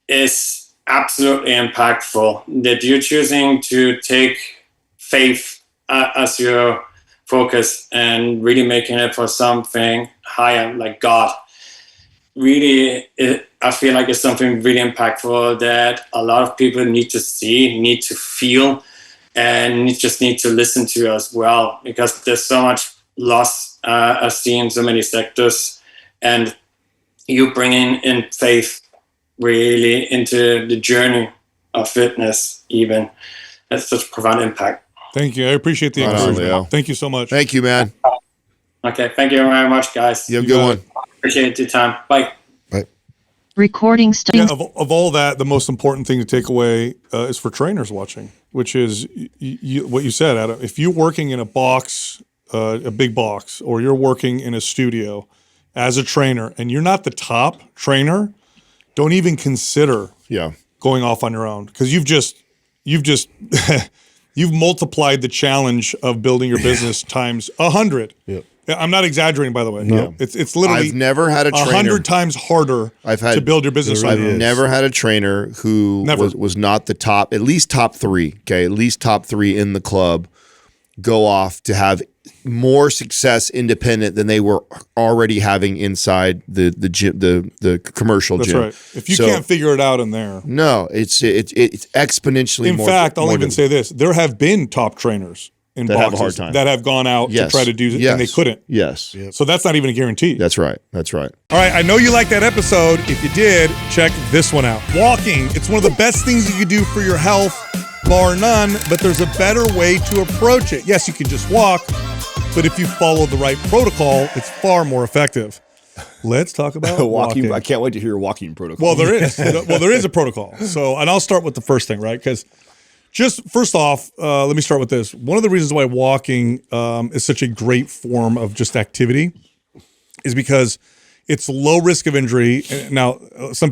[SPEAKER 8] is absolutely impactful. That you're choosing to take faith as your focus and really making it for something higher, like God. Really, I feel like it's something really impactful that a lot of people need to see, need to feel, and just need to listen to as well, because there's so much loss I've seen so many sectors, and you bringing in faith really into the journey of fitness, even that's such a profound impact.
[SPEAKER 1] Thank you. I appreciate the encouragement. Thank you so much.
[SPEAKER 3] Thank you, man.
[SPEAKER 8] Okay, thank you very much, guys.
[SPEAKER 3] You have a good one.
[SPEAKER 8] Appreciate your time. Bye.
[SPEAKER 9] Recording stuff.
[SPEAKER 1] Yeah, of all that, the most important thing to take away is for trainers watching, which is what you said, Adam. If you're working in a box, a big box, or you're working in a studio as a trainer and you're not the top trainer, don't even consider going off on your own, because you've you've multiplied the challenge of building your business times 100. Yep. I'm not exaggerating, by the way. No. It's literally
[SPEAKER 3] I've never had a trainer
[SPEAKER 1] 100 times harder to build your business.
[SPEAKER 3] I've never had a trainer who was not the top, at least top three, at least top three in the club, go off to have more success independent than they were already having inside the gym, the commercial gym.
[SPEAKER 1] That's right. If you can't figure it out in there.
[SPEAKER 3] No, it's exponentially more.
[SPEAKER 1] In fact, I'll even say this. There have been top trainers in
[SPEAKER 3] that
[SPEAKER 1] boxes
[SPEAKER 3] have a hard time.
[SPEAKER 1] that have gone out to try to do it, and they couldn't.
[SPEAKER 3] Yes.
[SPEAKER 1] So that's not even a guarantee.
[SPEAKER 3] That's right. That's right.
[SPEAKER 1] All right, I know you liked that episode. If you did, check this one out. Walking, it's one of the best things you can do for your health, bar none, but there's a better way to approach it. Yes, you can just walk, but if you follow the right protocol, it's far more effective. Let's talk about walking.
[SPEAKER 10] I can't wait to hear your walking protocol.
[SPEAKER 1] Well, there is. There is a protocol. So, and I'll start with the first thing, right? Because just first off, let me start with this. One of the reasons why walking is such a great form of just activity is because it's low risk of injury. Now, some